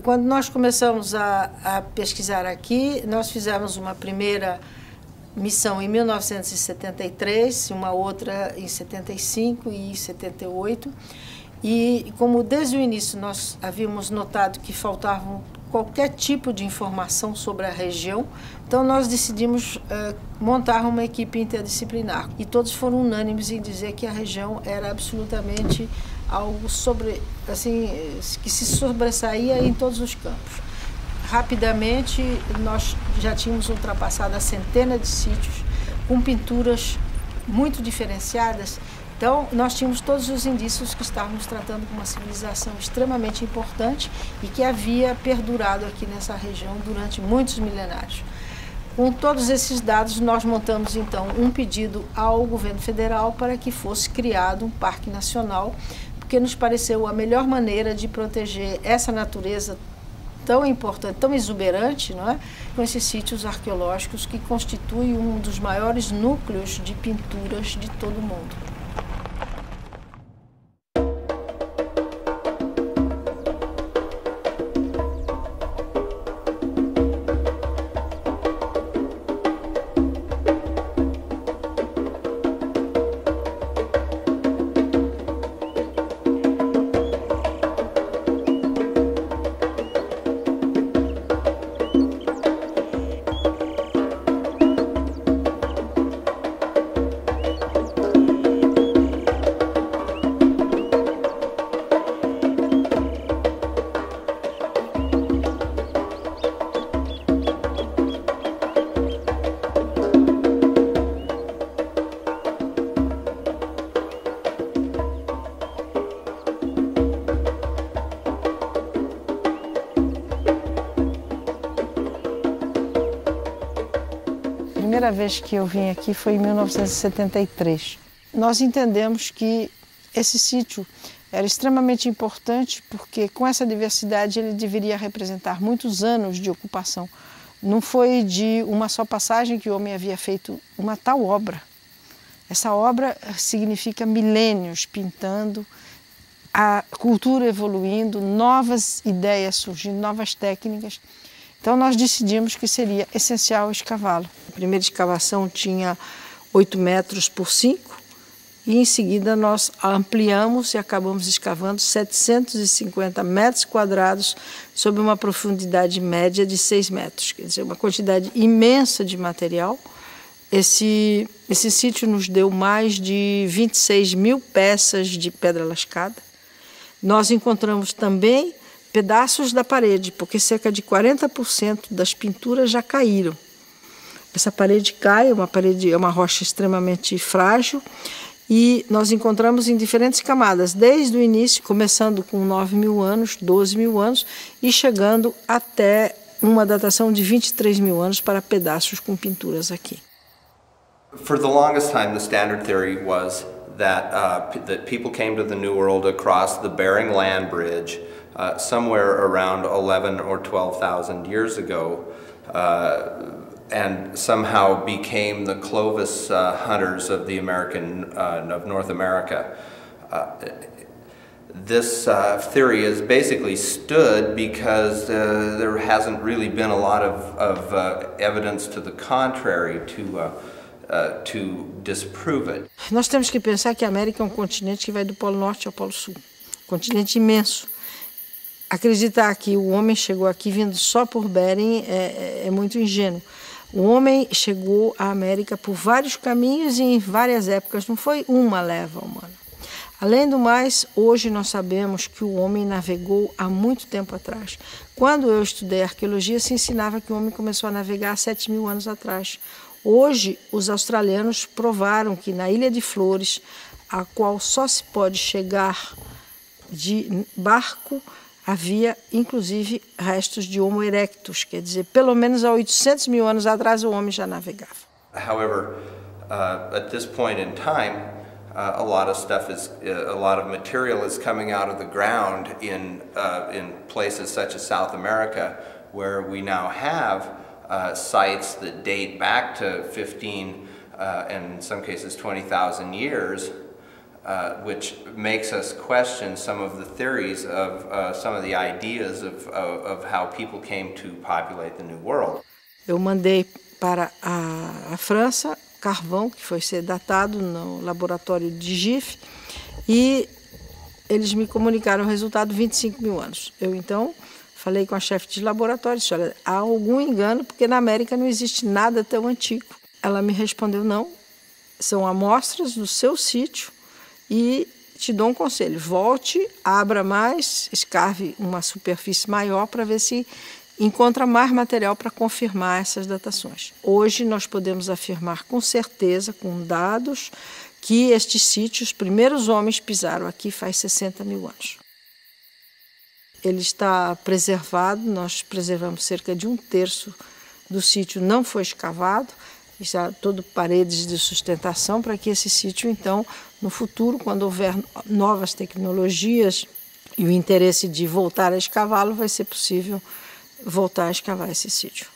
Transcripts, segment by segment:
Quando nós começamos a pesquisar aqui, nós fizemos uma primeira missão em 1973, uma outra em 75 e 78. E como desde o início nós havíamos notado que faltava qualquer tipo de informação sobre a região, então nós decidimos montar uma equipe interdisciplinar. E todos foram unânimes em dizer que a região era absolutamente algo que se sobressaía em todos os campos. Rapidamente, nós já tínhamos ultrapassado a centena de sítios com pinturas muito diferenciadas. Então, nós tínhamos todos os indícios que estávamos tratando com uma civilização extremamente importante e que havia perdurado aqui nessa região durante muitos milenários. Com todos esses dados, nós montamos, então, um pedido ao governo federal para que fosse criado um parque nacional, porque nos pareceu a melhor maneira de proteger essa natureza tão importante, tão exuberante, não é? Com esses sítios arqueológicos que constituem um dos maiores núcleos de pinturas de todo o mundo. A primeira vez que eu vim aqui foi em 1973. Nós entendemos que esse sítio era extremamente importante porque com essa diversidade ele deveria representar muitos anos de ocupação. Não foi de uma só passagem que o homem havia feito uma tal obra. Essa obra significa milênios pintando, a cultura evoluindo, novas ideias surgindo, novas técnicas. Então nós decidimos que seria essencial escavá-lo. A primeira escavação tinha 8 metros por 5 e em seguida nós ampliamos e acabamos escavando 750 metros quadrados sob uma profundidade média de 6 metros. Quer dizer, uma quantidade imensa de material. Esse sítio nos deu mais de 26 mil peças de pedra lascada. Nós encontramos também pedaços da parede, porque cerca de 40% das pinturas já caíram. Essa parede cai, é uma rocha extremamente frágil e nós encontramos em diferentes camadas, desde o início, começando com 9 mil anos, 12 mil anos e chegando até uma datação de 23 mil anos para pedaços com pinturas aqui. For the longest time, the standard theory was that people came to the New World across the Bering Land Bridge somewhere around 11 or 12,000 years ago and somehow became the Clovis hunters of of North America. this theory has basically stood because there hasn't really been a lot of evidence to the contrary to disprove it. Nós temos que pensar que a América é um continente que vai do Polo Norte ao Polo Sul, um continente imenso. Acreditar que o homem chegou aqui vindo só por Bering é muito ingênuo. O homem chegou à América por vários caminhos e em várias épocas, não foi uma leva humana. Além do mais, hoje nós sabemos que o homem navegou há muito tempo atrás. Quando eu estudei arqueologia, se ensinava que o homem começou a navegar há 7.000 anos atrás. Hoje, os australianos provaram que na Ilha de Flores, a qual só se pode chegar de barco, havia, inclusive, restos de Homo erectus, quer dizer, pelo menos há 800.000 anos atrás o homem já navegava. However, at this point in time, a lot of material is coming out of the ground in places such as South America, where we now have sites that date back to 15 and in some cases 20,000 years. Which makes us question some of the theories of some of the ideas of how people came to populate the New World. Eu mandei para a França carvão que foi ser datado no laboratório de GIF e eles me comunicaram o resultado 25.000 anos. Eu então falei com a chefe de laboratório, disse, olha, há algum engano porque na América não existe nada tão antigo. Ela me respondeu, não, são amostras do seu sítio. E te dou um conselho, volte, abra mais, escave uma superfície maior para ver se encontra mais material para confirmar essas datações. Hoje nós podemos afirmar com certeza, com dados, que estes sítios, os primeiros homens pisaram aqui faz 60.000 anos. Ele está preservado, nós preservamos cerca de 1/3 do sítio, não foi escavado, está todo paredes de sustentação para que esse sítio, então, no futuro, quando houver novas tecnologias e o interesse de voltar a escavá-lo, vai ser possível voltar a escavar esse sítio.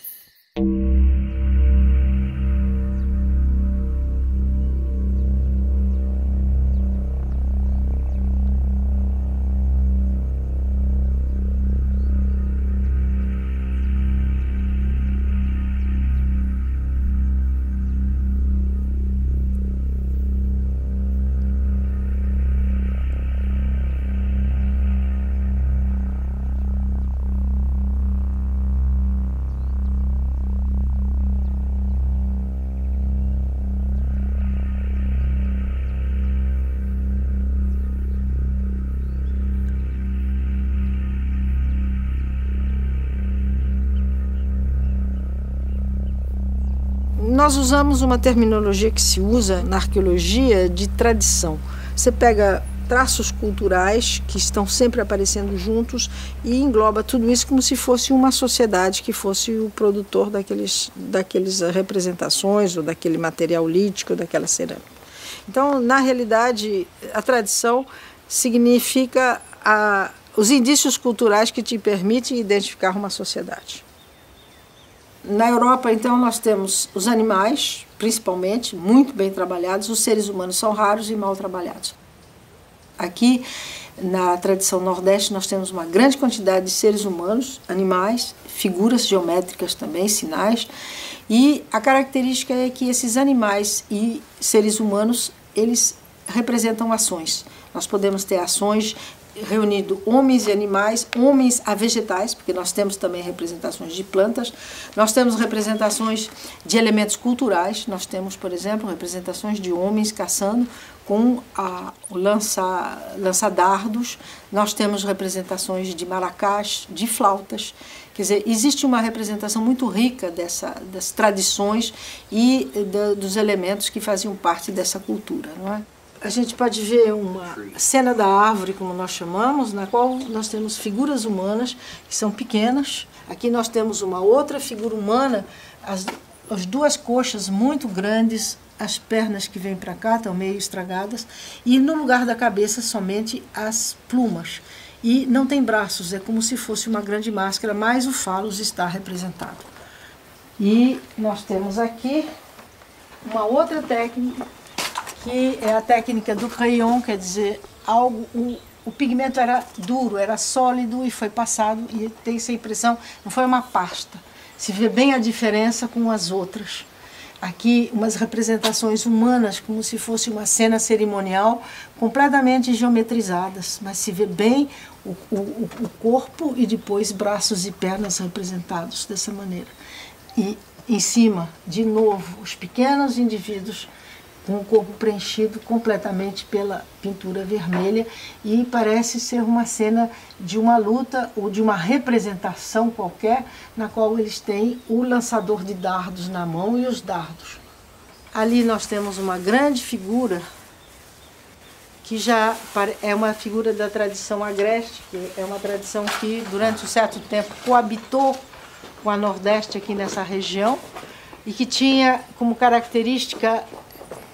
Nós usamos uma terminologia que se usa na arqueologia de tradição. Você pega traços culturais que estão sempre aparecendo juntos e engloba tudo isso como se fosse uma sociedade que fosse o produtor daqueles representações ou daquele material lítico, daquela cerâmica. Então, na realidade, a tradição significa os indícios culturais que te permitem identificar uma sociedade. Na Europa, então, nós temos os animais, principalmente, muito bem trabalhados. Os seres humanos são raros e mal trabalhados. Aqui, na tradição nordeste, nós temos uma grande quantidade de seres humanos, animais, figuras geométricas também, sinais. E a característica é que esses animais e seres humanos, eles representam ações. Nós podemos ter ações reunindo homens e animais, homens a vegetais, porque nós temos também representações de plantas, nós temos representações de elementos culturais, nós temos, por exemplo, representações de homens caçando com o lança-dardos, nós temos representações de maracás, de flautas, quer dizer, existe uma representação muito rica das tradições e dos elementos que faziam parte dessa cultura, não é? A gente pode ver uma cena da árvore, como nós chamamos, na qual nós temos figuras humanas que são pequenas. Aqui nós temos uma outra figura humana, as duas coxas muito grandes, as pernas que vêm para cá estão meio estragadas, e no lugar da cabeça somente as plumas. E não tem braços, é como se fosse uma grande máscara, mas o falos está representado. E nós temos aqui uma outra técnica, que é a técnica do crayon, quer dizer, o pigmento era duro, era sólido e foi passado, e tem essa impressão, não foi uma pasta. Se vê bem a diferença com as outras. Aqui, umas representações humanas, como se fosse uma cena cerimonial, completamente geometrizadas, mas se vê bem o corpo e depois braços e pernas representados dessa maneira. E em cima, de novo, os pequenos indivíduos com o corpo preenchido completamente pela pintura vermelha, e parece ser uma cena de uma luta ou de uma representação qualquer, na qual eles têm o lançador de dardos na mão e os dardos. Ali nós temos uma grande figura, que já é uma figura da tradição agreste, que é uma tradição que durante um certo tempo coabitou com a Nordeste aqui nessa região, e que tinha como característica,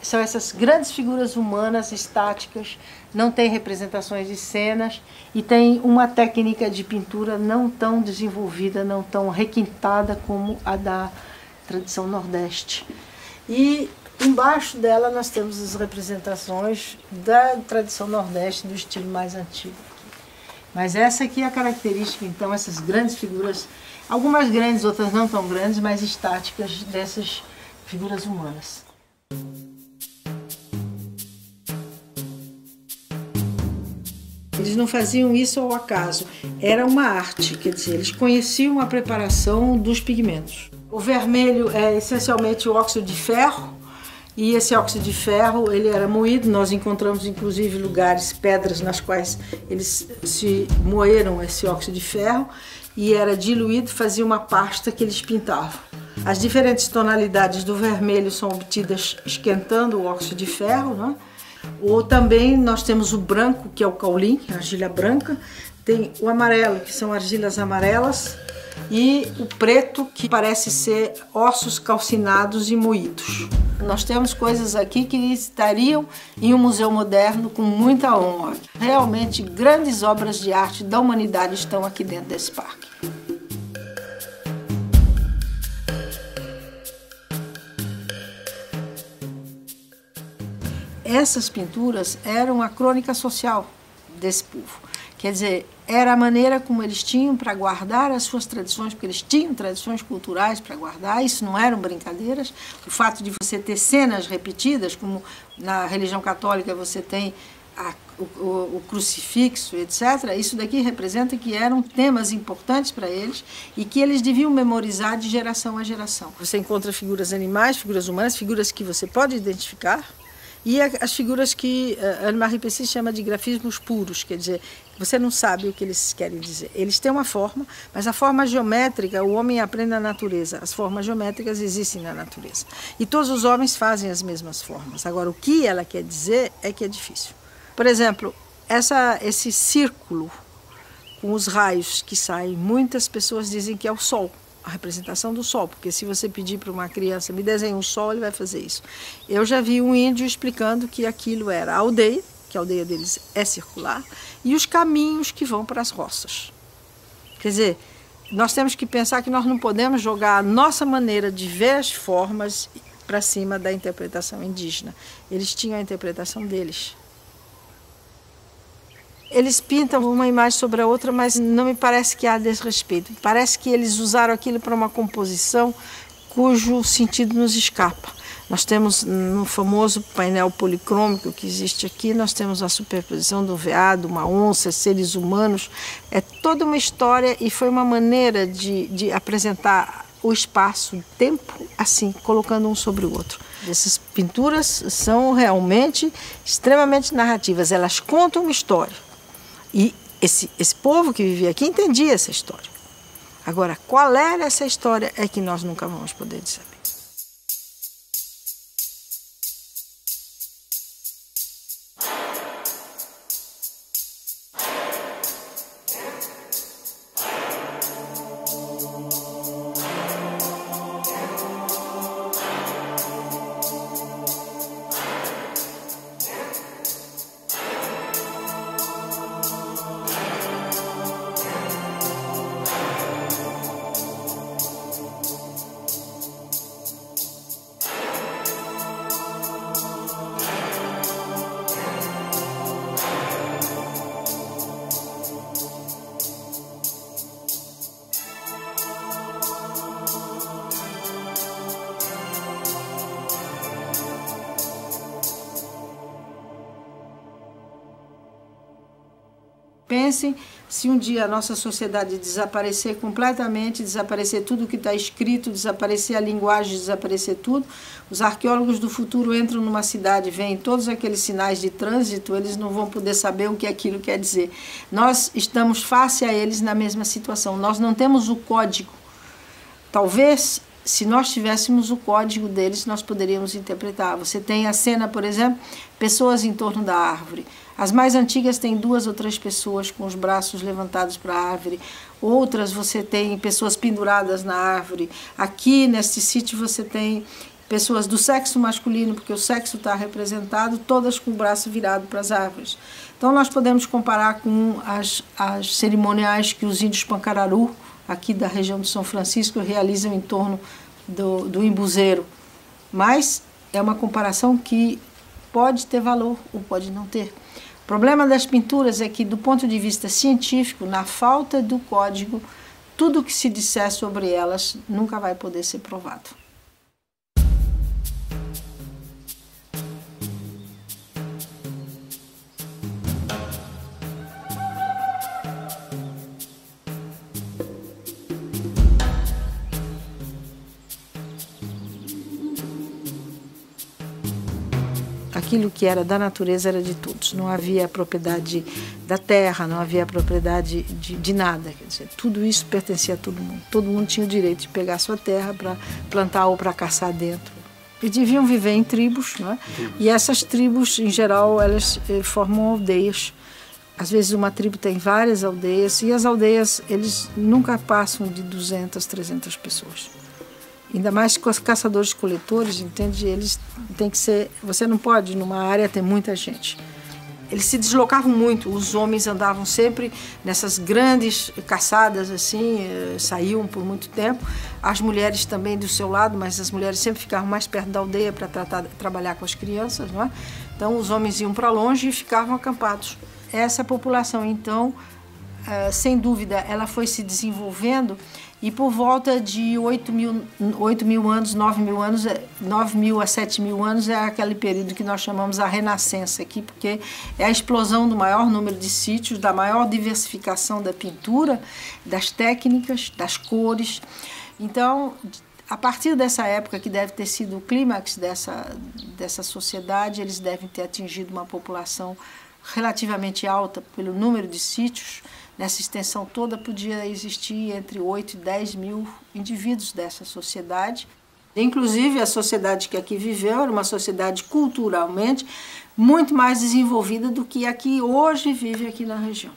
são essas grandes figuras humanas estáticas, não tem representações de cenas e tem uma técnica de pintura não tão desenvolvida, não tão requintada como a da tradição Nordeste. E embaixo dela nós temos as representações da tradição Nordeste, do estilo mais antigo. Mas essa aqui é a característica, então, essas grandes figuras, algumas grandes, outras não tão grandes, mas estáticas dessas figuras humanas. Eles não faziam isso ao acaso, era uma arte, quer dizer, eles conheciam a preparação dos pigmentos. O vermelho é essencialmente o óxido de ferro, e esse óxido de ferro ele era moído, nós encontramos inclusive lugares, pedras nas quais eles se moeram esse óxido de ferro, e era diluído, fazia uma pasta que eles pintavam. As diferentes tonalidades do vermelho são obtidas esquentando o óxido de ferro, né? Ou também nós temos o branco, que é o caulim, a argila branca, tem o amarelo, que são argilas amarelas, e o preto, que parece ser ossos calcinados e moídos. Nós temos coisas aqui que estariam em um museu moderno com muita honra. Realmente, grandes obras de arte da humanidade estão aqui dentro desse parque. Essas pinturas eram a crônica social desse povo. Quer dizer, era a maneira como eles tinham para guardar as suas tradições, porque eles tinham tradições culturais para guardar, isso não eram brincadeiras. O fato de você ter cenas repetidas, como na religião católica você tem o crucifixo, etc., isso daqui representa que eram temas importantes para eles e que eles deviam memorizar de geração a geração. Você encontra figuras animais, figuras humanas, figuras que você pode identificar, e as figuras que Anne-Marie Pessis chama de grafismos puros, quer dizer, você não sabe o que eles querem dizer. Eles têm uma forma, mas a forma geométrica, o homem aprende na natureza. As formas geométricas existem na natureza. E todos os homens fazem as mesmas formas. Agora, o que ela quer dizer é que é difícil. Por exemplo, esse círculo com os raios que saem, muitas pessoas dizem que é o sol. A representação do sol, porque se você pedir para uma criança me desenhe um sol, ele vai fazer isso. Eu já vi um índio explicando que aquilo era a aldeia, que a aldeia deles é circular, e os caminhos que vão para as roças. Quer dizer, nós temos que pensar que nós não podemos jogar a nossa maneira de ver as formas para cima da interpretação indígena. Eles tinham a interpretação deles. Eles pintam uma imagem sobre a outra, mas não me parece que há desrespeito. Parece que eles usaram aquilo para uma composição cujo sentido nos escapa. Nós temos no famoso painel policrômico que existe aqui, nós temos a superposição do veado, uma onça, seres humanos. É toda uma história e foi uma maneira de apresentar o espaço, o tempo, assim, colocando um sobre o outro. Essas pinturas são realmente extremamente narrativas, elas contam uma história. E esse povo que vivia aqui entendia essa história. Agora, qual era essa história é que nós nunca vamos poder saber. Pensem se um dia a nossa sociedade desaparecer completamente, desaparecer tudo que está escrito, desaparecer a linguagem, desaparecer tudo, os arqueólogos do futuro entram numa cidade, veem todos aqueles sinais de trânsito, eles não vão poder saber o que aquilo quer dizer. Nós estamos face a eles na mesma situação, nós não temos o código. Talvez, se nós tivéssemos o código deles, nós poderíamos interpretar. Você tem a cena, por exemplo, pessoas em torno da árvore. As mais antigas têm 2 ou 3 pessoas com os braços levantados para a árvore. Outras você tem pessoas penduradas na árvore. Aqui, neste sítio, você tem pessoas do sexo masculino, porque o sexo está representado, todas com o braço virado para as árvores. Então, nós podemos comparar com as cerimoniais que os índios Pancararu, aqui da região de São Francisco, realizam em torno do embuzeiro. Mas é uma comparação que pode ter valor ou pode não ter. O problema das pinturas é que, do ponto de vista científico, na falta do código, tudo que se disser sobre elas nunca vai poder ser provado. Aquilo que era da natureza era de todos, não havia propriedade da terra, não havia propriedade de nada, quer dizer, tudo isso pertencia a todo mundo tinha o direito de pegar a sua terra para plantar ou para caçar dentro. E deviam viver em tribos, não é? E essas tribos, em geral, elas formam aldeias. Às vezes uma tribo tem várias aldeias, e as aldeias, eles nunca passam de 200, 300 pessoas. Ainda mais com os caçadores-coletores, entende? Eles têm que ser... Você não pode, numa área, ter muita gente. Eles se deslocavam muito, os homens andavam sempre nessas grandes caçadas, assim, saíam por muito tempo. As mulheres também do seu lado, mas as mulheres sempre ficavam mais perto da aldeia para trabalhar com as crianças, não é? Então, os homens iam para longe e ficavam acampados. Essa população, então, sem dúvida, ela foi se desenvolvendo. E por volta de 8 mil anos, 9 mil anos, 9 mil a 7 mil anos é aquele período que nós chamamos a Renascença aqui, porque é a explosão do maior número de sítios, da maior diversificação da pintura, das técnicas, das cores. Então, a partir dessa época, que deve ter sido o clímax dessa sociedade, eles devem ter atingido uma população relativamente alta pelo número de sítios. Nessa extensão toda podia existir entre 8 e 10 mil indivíduos dessa sociedade. Inclusive, a sociedade que aqui viveu era uma sociedade culturalmente muito mais desenvolvida do que a que hoje vive aqui na região.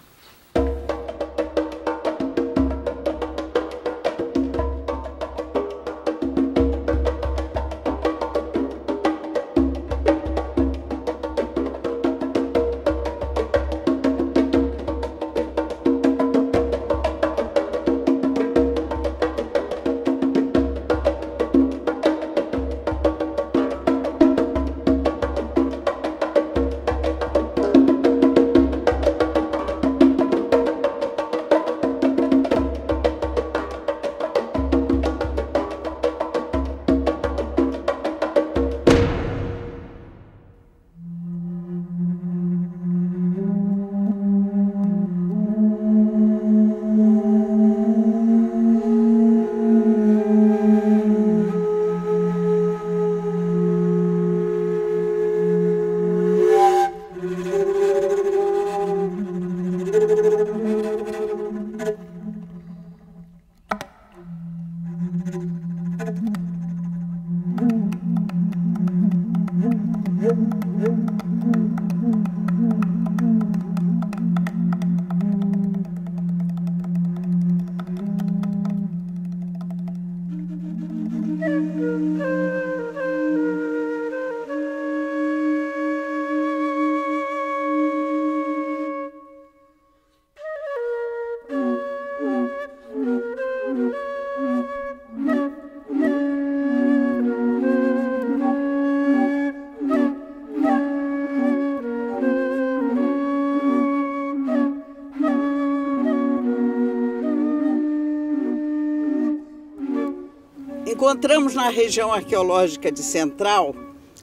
Encontramos na região arqueológica de Central,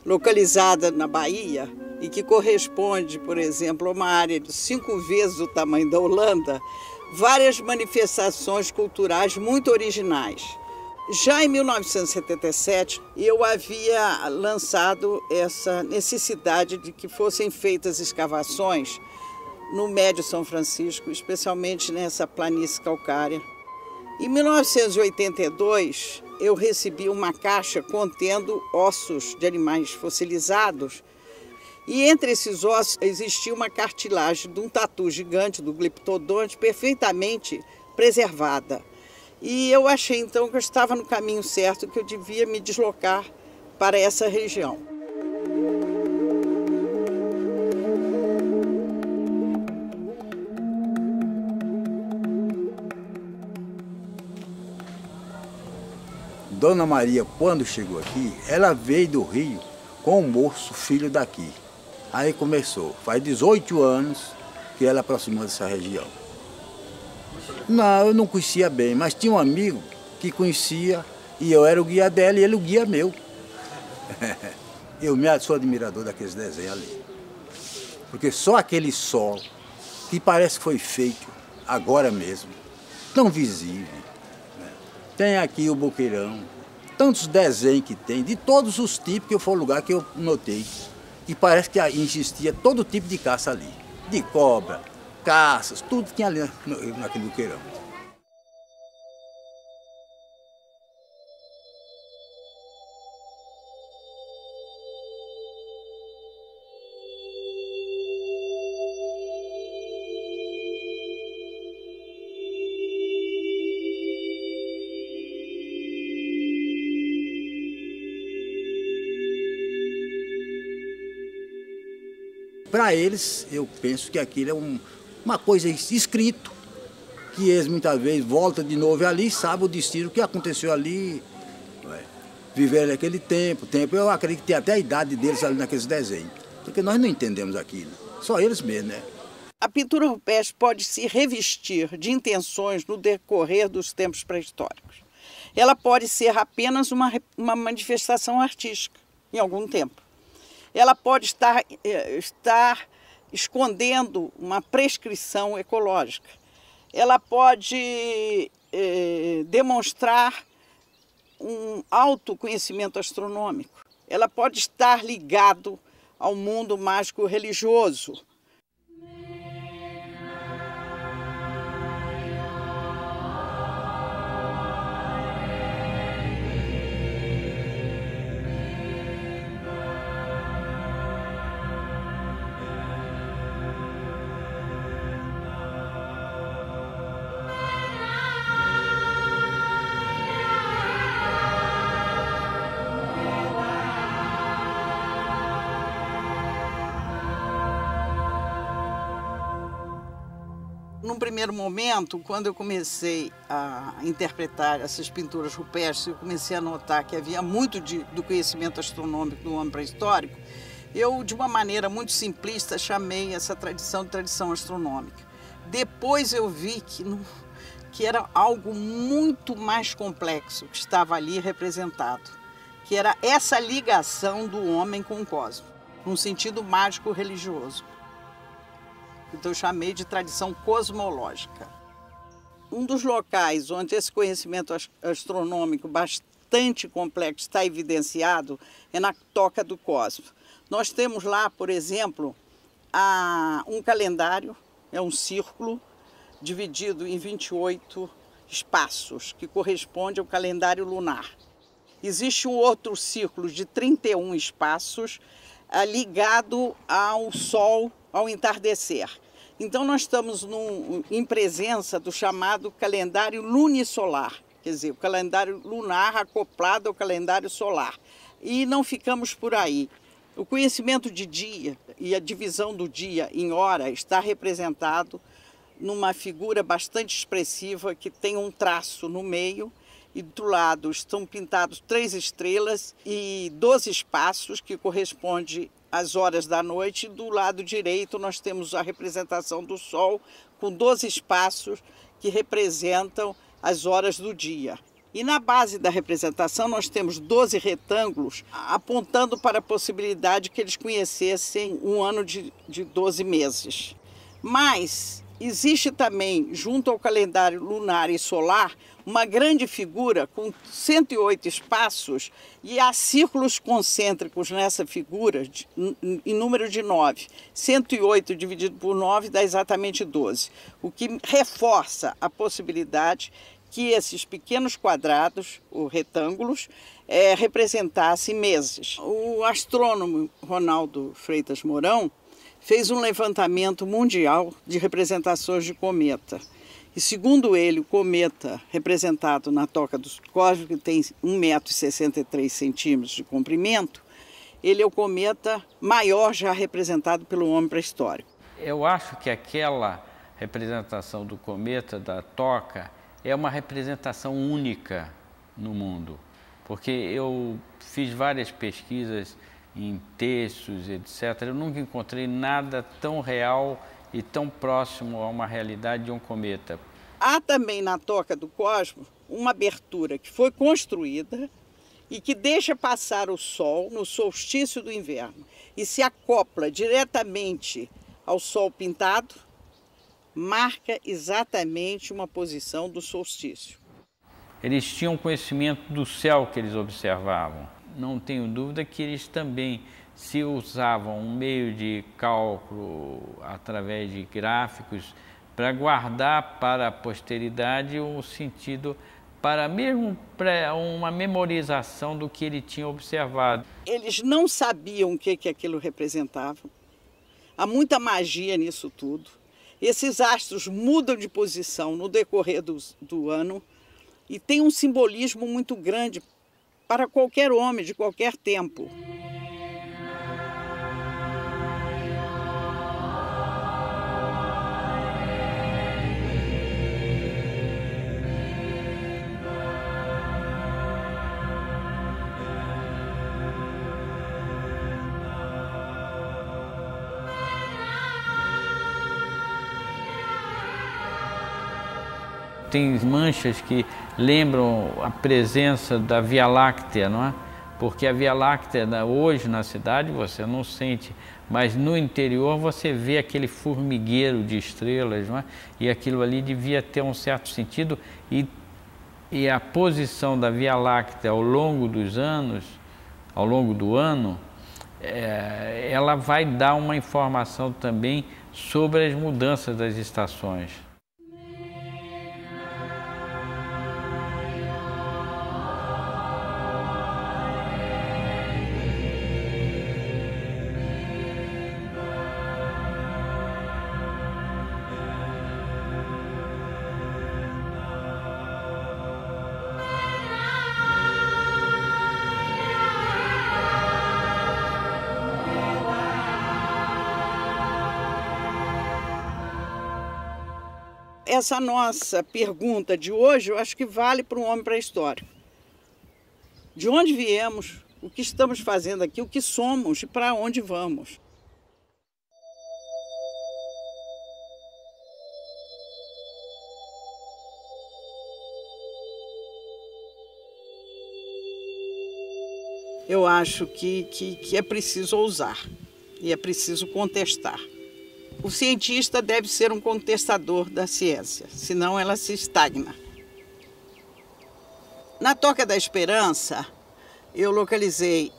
localizada na Bahia, e que corresponde, por exemplo, a uma área de 5 vezes o tamanho da Holanda, várias manifestações culturais muito originais. Já em 1977, eu havia lançado essa necessidade de que fossem feitas escavações no Médio São Francisco, especialmente nessa planície calcária. Em 1982, eu recebi uma caixa contendo ossos de animais fossilizados, e entre esses ossos existia uma cartilagem de um tatu gigante do Glyptodonte perfeitamente preservada. E eu achei então que eu estava no caminho certo, que eu devia me deslocar para essa região. Dona Maria, quando chegou aqui, ela veio do Rio com um moço, filho daqui. Aí começou, faz 18 anos que ela aproximou dessa região. Não, eu não conhecia bem, mas tinha um amigo que conhecia e eu era o guia dela e ele o guia meu. Eu sou admirador daqueles desenhos ali. Porque só aquele sol, que parece que foi feito agora mesmo, tão visível. Tem aqui o Boqueirão, tantos desenhos que tem, de todos os tipos, que foi o lugar que eu notei. E parece que existia todo tipo de caça ali. De cobra, caças, tudo tinha ali naquele Boqueirão. Para eles, eu penso que aquilo é uma coisa escrito, que eles muitas vezes voltam de novo ali e sabem o destino, o que aconteceu ali, viveram naquele tempo, eu acredito que tem até a idade deles ali naqueles desenhos, porque nós não entendemos aquilo, só eles mesmos, né? A pintura rupestre pode se revestir de intenções no decorrer dos tempos pré-históricos. Ela pode ser apenas uma manifestação artística, em algum tempo. Ela pode estar escondendo uma prescrição ecológica. Ela pode demonstrar um autoconhecimento astronômico. Ela pode estar ligado ao mundo mágico religioso. Num primeiro momento, quando eu comecei a interpretar essas pinturas rupestres, eu comecei a notar que havia muito do conhecimento astronômico do homem pré-histórico, eu, de uma maneira muito simplista, chamei essa tradição de tradição astronômica. Depois eu vi que era algo muito mais complexo que estava ali representado, que era essa ligação do homem com o cosmos, num sentido mágico-religioso. Então eu chamei de tradição cosmológica. Um dos locais onde esse conhecimento astronômico bastante complexo está evidenciado é na Toca do Cosmos. Nós temos lá, por exemplo, um calendário, é um círculo dividido em 28 espaços, que corresponde ao calendário lunar. Existe um outro círculo de 31 espaços ligado ao Sol ao entardecer. Então nós estamos em presença do chamado calendário lunisolar, quer dizer, o calendário lunar acoplado ao calendário solar. E não ficamos por aí. O conhecimento de dia e a divisão do dia em hora está representado numa figura bastante expressiva que tem um traço no meio e do lado estão pintados 3 estrelas e 12 espaços que correspondem às horas da noite. Do lado direito nós temos a representação do Sol com 12 espaços que representam as horas do dia. E na base da representação nós temos 12 retângulos apontando para a possibilidade que eles conhecessem um ano de 12 meses. Mas existe também, junto ao calendário lunar e solar, uma grande figura com 108 espaços e há círculos concêntricos nessa figura em número de 9. 108 dividido por 9 dá exatamente 12, o que reforça a possibilidade que esses pequenos quadrados, ou retângulos, representassem meses. O astrônomo Ronaldo Freitas Mourão fez um levantamento mundial de representações de cometa. E segundo ele, o cometa representado na Toca do Cosmo, que tem 1,63 m de comprimento, ele é o cometa maior já representado pelo homem pré-histórico. Eu acho que aquela representação do cometa, da Toca, é uma representação única no mundo, porque eu fiz várias pesquisas em textos, etc. Eu nunca encontrei nada tão real e tão próximo a uma realidade de um cometa. Há também na Toca do Cosmo uma abertura que foi construída e que deixa passar o Sol no solstício do inverno e se acopla diretamente ao Sol pintado, marca exatamente uma posição do solstício. Eles tinham conhecimento do céu que eles observavam. Não tenho dúvida que eles também, se usavam um meio de cálculo através de gráficos, para guardar para a posteridade o sentido, para mesmo para uma memorização do que ele tinha observado. Eles não sabiam o que aquilo representava. Há muita magia nisso tudo. Esses astros mudam de posição no decorrer do ano e tem um simbolismo muito grande para qualquer homem de qualquer tempo. Tem manchas que lembram a presença da Via Láctea, não é? Porque a Via Láctea, hoje na cidade, você não sente, mas no interior você vê aquele formigueiro de estrelas, não é? E aquilo ali devia ter um certo sentido, e a posição da Via Láctea ao longo dos anos, ao longo do ano, ela vai dar uma informação também sobre as mudanças das estações. Essa nossa pergunta de hoje, eu acho que vale para um homem pré-histórico. De onde viemos, o que estamos fazendo aqui, o que somos e para onde vamos. Eu acho que é preciso ousar e é preciso contestar. O cientista deve ser um contestador da ciência, senão ela se estagna. Na Toca da Esperança, eu localizei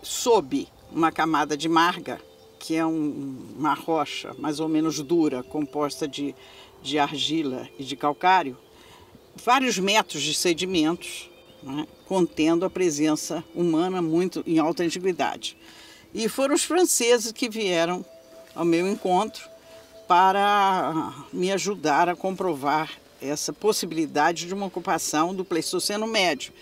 sob uma camada de marga, que é uma rocha mais ou menos dura, composta de argila e de calcário, vários metros de sedimentos, né, contendo a presença humana muito em alta antiguidade. E foram os franceses que vieram ao meu encontro para me ajudar a comprovar essa possibilidade de uma ocupação do Pleistoceno Médio,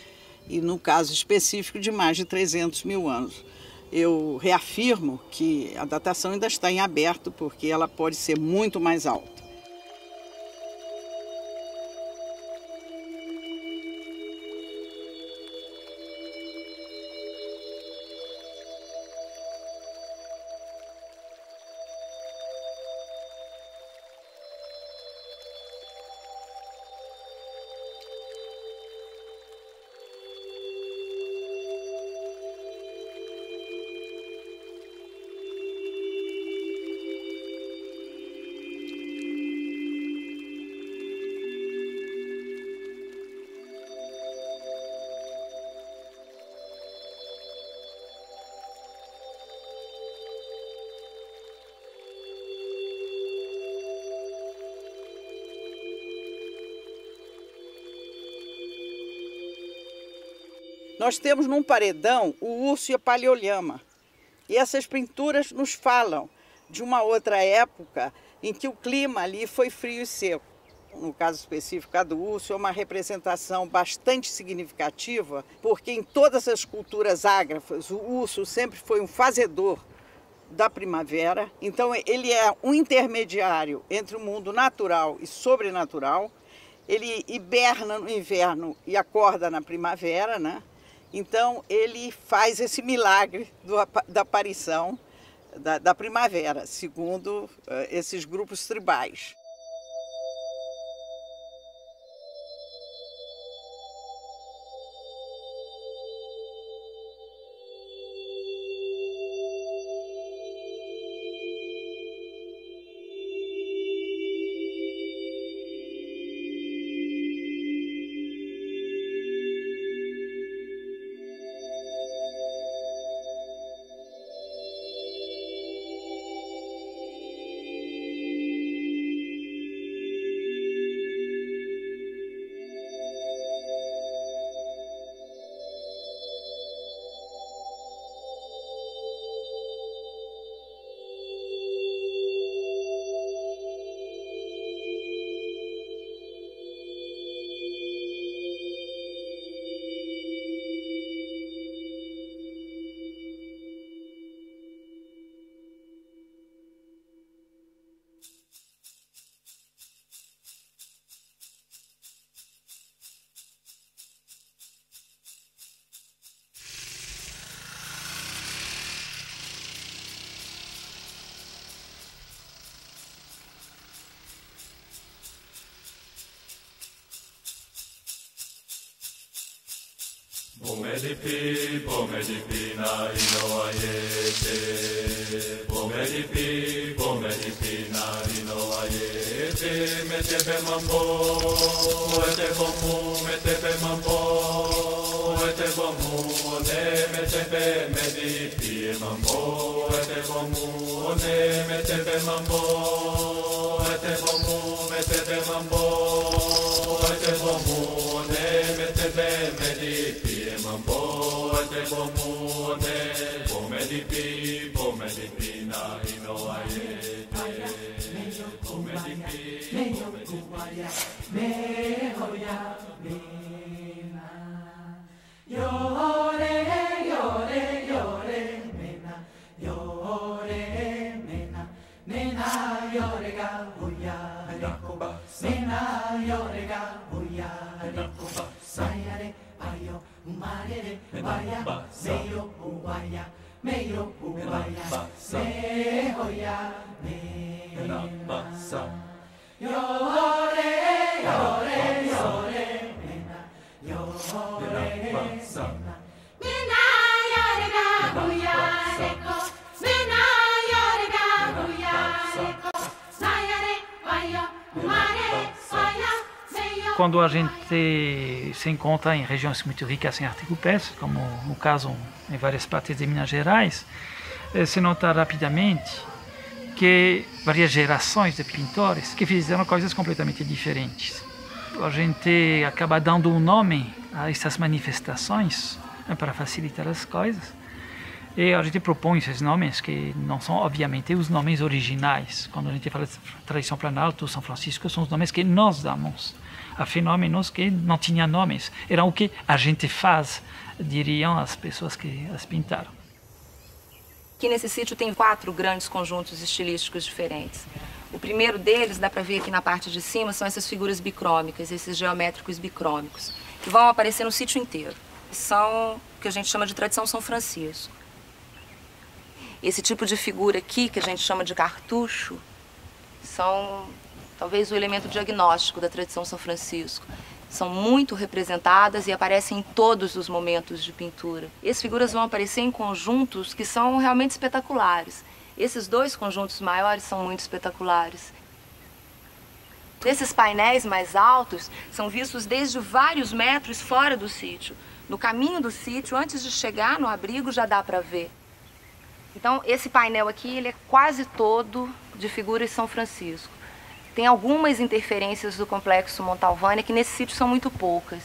e no caso específico de mais de 300 mil anos. Eu reafirmo que a datação ainda está em aberto, porque ela pode ser muito mais alta. Nós temos num paredão o urso e a paleolhama. E essas pinturas nos falam de uma outra época em que o clima ali foi frio e seco. No caso específico, a do urso é uma representação bastante significativa, porque em todas as culturas ágrafas, o urso sempre foi um fazedor da primavera. Então ele é um intermediário entre o mundo natural e sobrenatural. Ele hiberna no inverno e acorda na primavera, né? Então ele faz esse milagre da aparição da primavera, segundo esses grupos tribais. Pomedipi na inoayete. Pomedipi na inoayete. Metepe mambo, ete bomu, metepe mambo, ete bomu, ne metepe medipi mambo, ete bomu, ne metepe mambo, ete bomu, metepe mambo, ete bomu, ne metepe medipi mambo, ete bomu, ne pomedipi na inoayete. Medio kubaya, mehoya, mena. Yore, yore, yore, mena. Yore, mena. Mena, yore ga, huya, rikoba. Mena, yore ga, huya, rikoba. Sayare, ayo, umarere, baya, meyo, ubaya. Meyo, ubaya, mehoya, mena. Yore, yore, yore, mena. Yore, mena. Mena, yore ga, huya, reko. Mena, yore ga, huya, reko. Sayare, ayo, umarere, baya, meyo. Quando a gente se encontra em regiões muito ricas em arte rupestre, como no caso em várias partes de Minas Gerais, se nota rapidamente que várias gerações de pintores que fizeram coisas completamente diferentes. A gente acaba dando um nome a essas manifestações para facilitar as coisas, e a gente propõe esses nomes que não são, obviamente, os nomes originais. Quando a gente fala de tradição Planalto, São Francisco, são os nomes que nós damos a fenômenos que não tinham nomes. Era o que a gente faz, diriam as pessoas que as pintaram. Aqui nesse sítio tem 4 grandes conjuntos estilísticos diferentes. O primeiro deles, dá para ver aqui na parte de cima, são essas figuras bicrômicas, esses geométricos bicrômicos, que vão aparecer no sítio inteiro. São o que a gente chama de tradição São Francisco. Esse tipo de figura aqui, que a gente chama de cartucho, são talvez o elemento diagnóstico da tradição São Francisco. São muito representadas e aparecem em todos os momentos de pintura. Essas figuras vão aparecer em conjuntos que são realmente espetaculares. Esses 2 conjuntos maiores são muito espetaculares. Esses painéis mais altos são vistos desde vários metros fora do sítio. No caminho do sítio, antes de chegar no abrigo, já dá para ver. Então, esse painel aqui, ele é quase todo de figuras de São Francisco. Tem algumas interferências do complexo Montalvânia, que nesse sítio são muito poucas.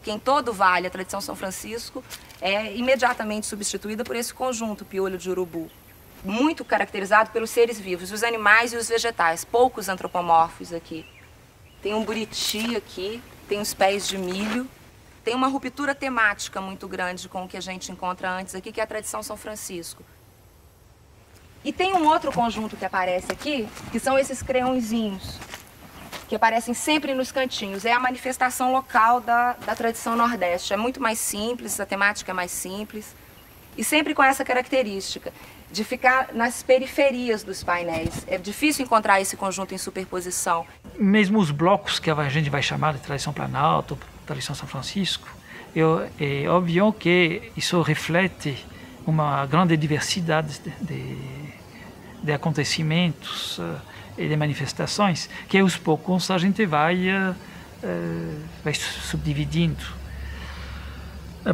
que em todo o vale a tradição São Francisco é imediatamente substituída por esse conjunto piolho de urubu, muito caracterizado pelos seres vivos, os animais e os vegetais, poucos antropomorfos aqui. Tem um buriti aqui, tem os pés de milho, tem uma ruptura temática muito grande com o que a gente encontra antes aqui, que é a tradição São Francisco. E tem um outro conjunto que aparece aqui, que são esses creõezinhos, que aparecem sempre nos cantinhos. É a manifestação local da tradição nordeste. É muito mais simples, a temática é mais simples. E sempre com essa característica de ficar nas periferias dos painéis. É difícil encontrar esse conjunto em superposição. Mesmo os blocos que a gente vai chamar de tradição Planalto, tradição São Francisco, é óbvio que isso reflete uma grande diversidade de acontecimentos e de manifestações que aos poucos a gente vai subdividindo.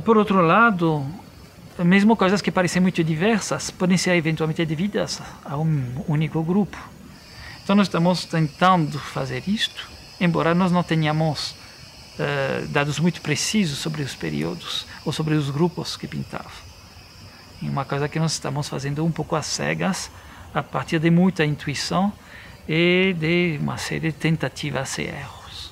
Por outro lado, mesmo coisas que parecem muito diversas podem ser eventualmente devidas a um único grupo. Então nós estamos tentando fazer isto, embora nós não tenhamos dados muito precisos sobre os períodos ou sobre os grupos que pintavam. É uma coisa que nós estamos fazendo um pouco às cegas, a partir de muita intuição e de uma série de tentativas e erros.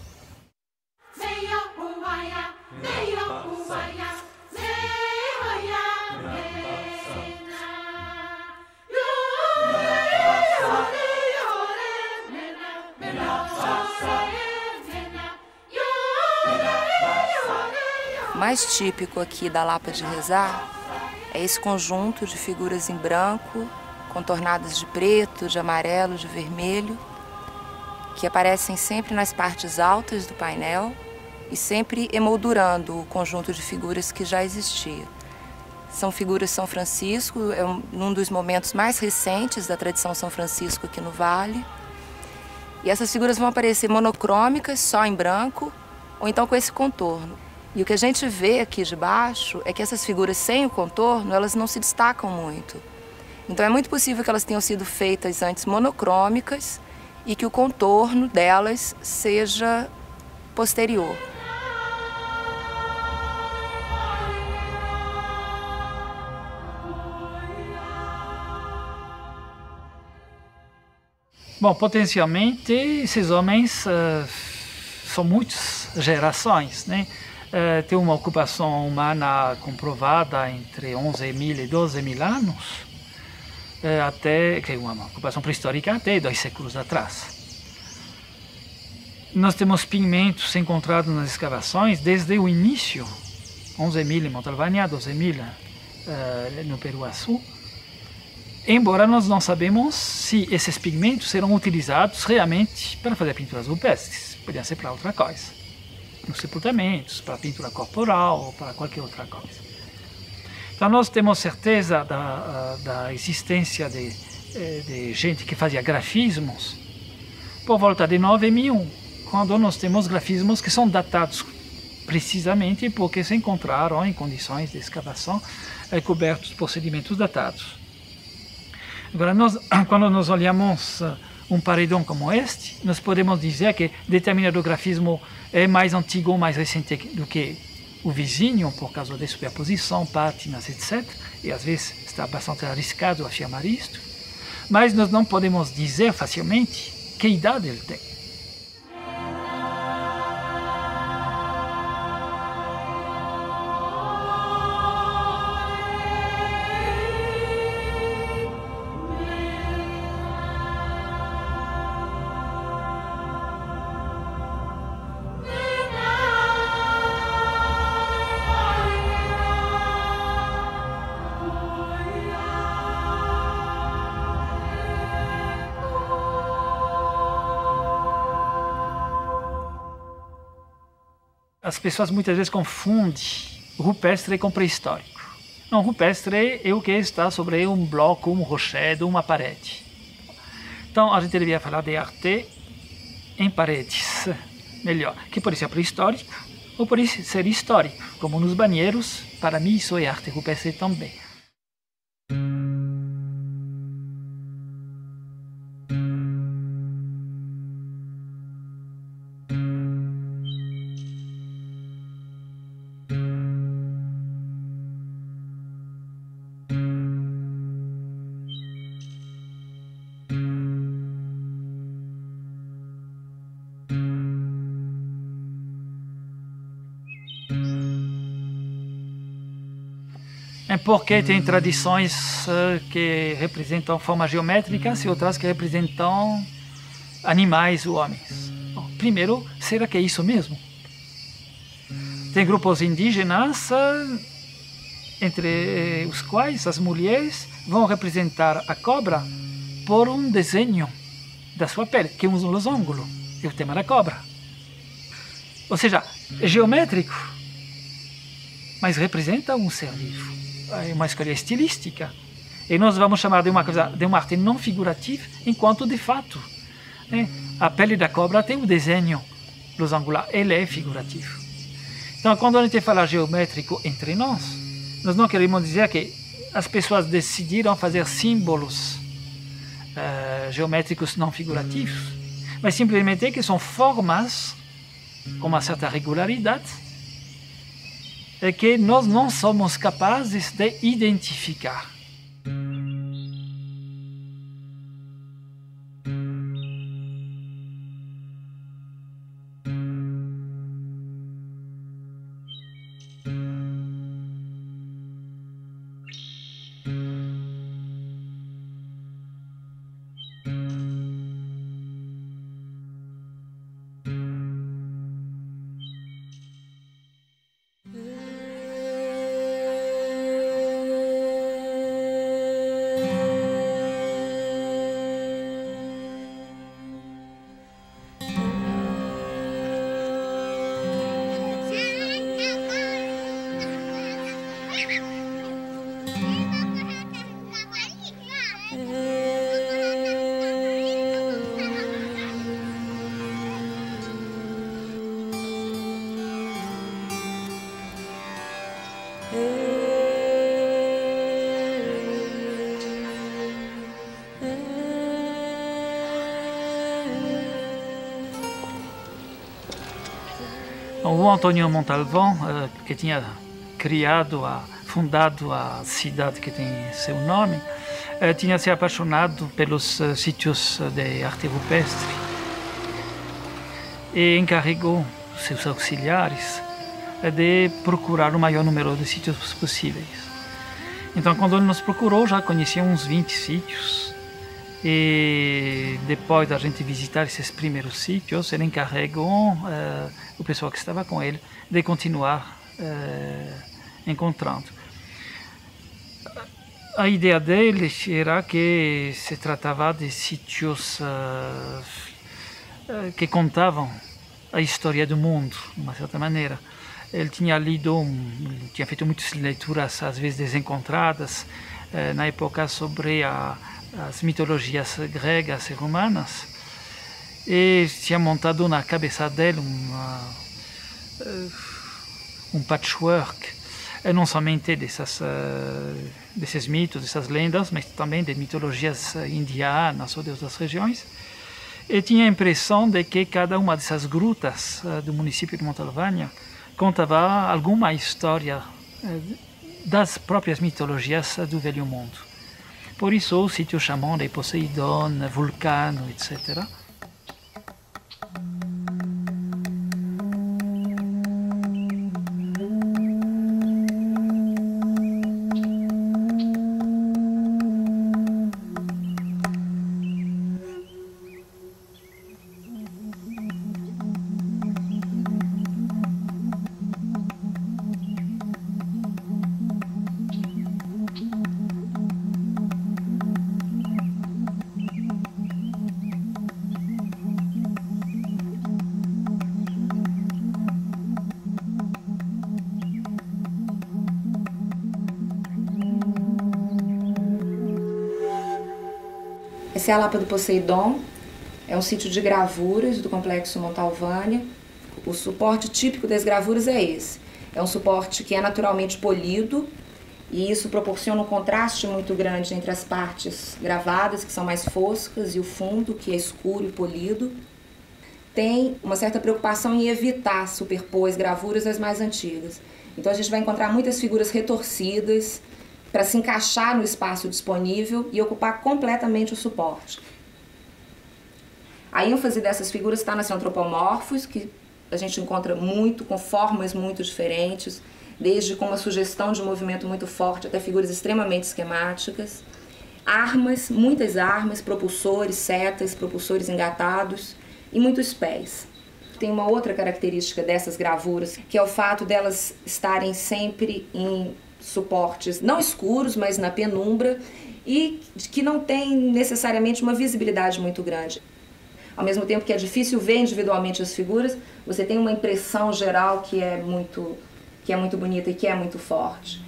O mais típico aqui da Lapa de Rezar é esse conjunto de figuras em branco, contornadas de preto, de amarelo, de vermelho, que aparecem sempre nas partes altas do painel e sempre emoldurando o conjunto de figuras que já existia. São figuras São Francisco, é um dos momentos mais recentes da tradição São Francisco aqui no Vale. E essas figuras vão aparecer monocrômicas, só em branco, ou então com esse contorno. E o que a gente vê aqui de baixo é que essas figuras sem o contorno, elas não se destacam muito. Então é muito possível que elas tenham sido feitas antes monocrômicas e que o contorno delas seja posterior. Bom, potencialmente esses homens são muitas gerações, né? Tem uma ocupação humana comprovada entre 11.000 e 12.000 anos, até que é uma ocupação pré-histórica até 2 séculos atrás. Nós temos pigmentos encontrados nas escavações desde o início, 11.000 em Montalbânia, 12.000 no Peruaçu. Embora nós não sabemos se esses pigmentos serão utilizados realmente para fazer pinturas rupestres, podiam ser para outra coisa. Nos sepultamentos, para pintura corporal ou para qualquer outra coisa. Então nós temos certeza da existência de gente que fazia grafismos por volta de 9.000, quando nós temos grafismos que são datados precisamente porque se encontraram em condições de escavação cobertos por sedimentos datados. Agora, quando nós olhamos um paredão como este, nós podemos dizer que determinado grafismo é mais antigo ou mais recente do que o vizinho, por causa de superposição, pátinas, etc. E às vezes está bastante arriscado afirmar isto. Mas nós não podemos dizer facilmente que idade ele tem. As pessoas muitas vezes confundem rupestre com pré-histórico. Não, rupestre é o que está sobre um bloco, um rochedo, uma parede. Então a gente deveria falar de arte em paredes, melhor, que pode ser pré-histórico ou pode ser histórico, como nos banheiros. Para mim isso é arte rupestre também. porque tem tradições que representam formas geométricas e outras que representam animais ou homens. Bom, primeiro, será que é isso mesmo? Tem grupos indígenas, entre os quais as mulheres vão representar a cobra por um desenho da sua pele, que é um losango, é o tema da cobra. Ou seja, é geométrico, mas representa um ser vivo. É uma escolha estilística. E nós vamos chamar de uma arte não figurativa, enquanto de fato, né, a pele da cobra tem um desenho losangular, ele é figurativo. Então, quando a gente fala geométrico entre nós não queremos dizer que as pessoas decidiram fazer símbolos geométricos não figurativos, mas simplesmente que são formas com uma certa regularidade que nós não somos capazes de identificar. O Antônio Montalvão, que tinha fundado a cidade que tem seu nome, tinha se apaixonado pelos sítios de arte rupestre e encarregou seus auxiliares de procurar o maior número de sítios possíveis. Então, quando ele nos procurou, já conhecia uns 20 sítios. E depois da gente visitar esses primeiros sítios, ele encarregou o pessoal que estava com ele de continuar encontrando. A ideia dele era que se tratava de sítios que contavam a história do mundo, de uma certa maneira. Ele tinha tinha feito muitas leituras, às vezes desencontradas, na época sobre as mitologias gregas e romanas, e tinha montado na cabeça dele um patchwork, não somente desses mitos, dessas lendas, mas também de mitologias indianas ou de outras regiões. E tinha a impressão de que cada uma dessas grutas do município de Montalvânia contava alguma história das próprias mitologias do Velho Mundo. Por isso o sítio chamam de Poseidon, Vulcano, etc. Essa é a Lapa do Poseidon, é um sítio de gravuras do Complexo Montalvânia. O suporte típico das gravuras é esse. É um suporte que é naturalmente polido e isso proporciona um contraste muito grande entre as partes gravadas, que são mais foscas, e o fundo, que é escuro e polido. Tem uma certa preocupação em evitar superpor as gravuras das mais antigas. Então a gente vai encontrar muitas figuras retorcidas, para se encaixar no espaço disponível e ocupar completamente o suporte. A ênfase dessas figuras está nas antropomorfos, que a gente encontra muito, com formas muito diferentes. desde com uma sugestão de movimento muito forte até figuras extremamente esquemáticas. Armas, muitas armas, propulsores, setas, propulsores engatados e muitos pés. Tem uma outra característica dessas gravuras, que é o fato delas estarem sempre em suportes não escuros, mas na penumbra, e que não tem necessariamente uma visibilidade muito grande. Ao mesmo tempo que é difícil ver individualmente as figuras, você tem uma impressão geral que é muito bonita e que é muito forte.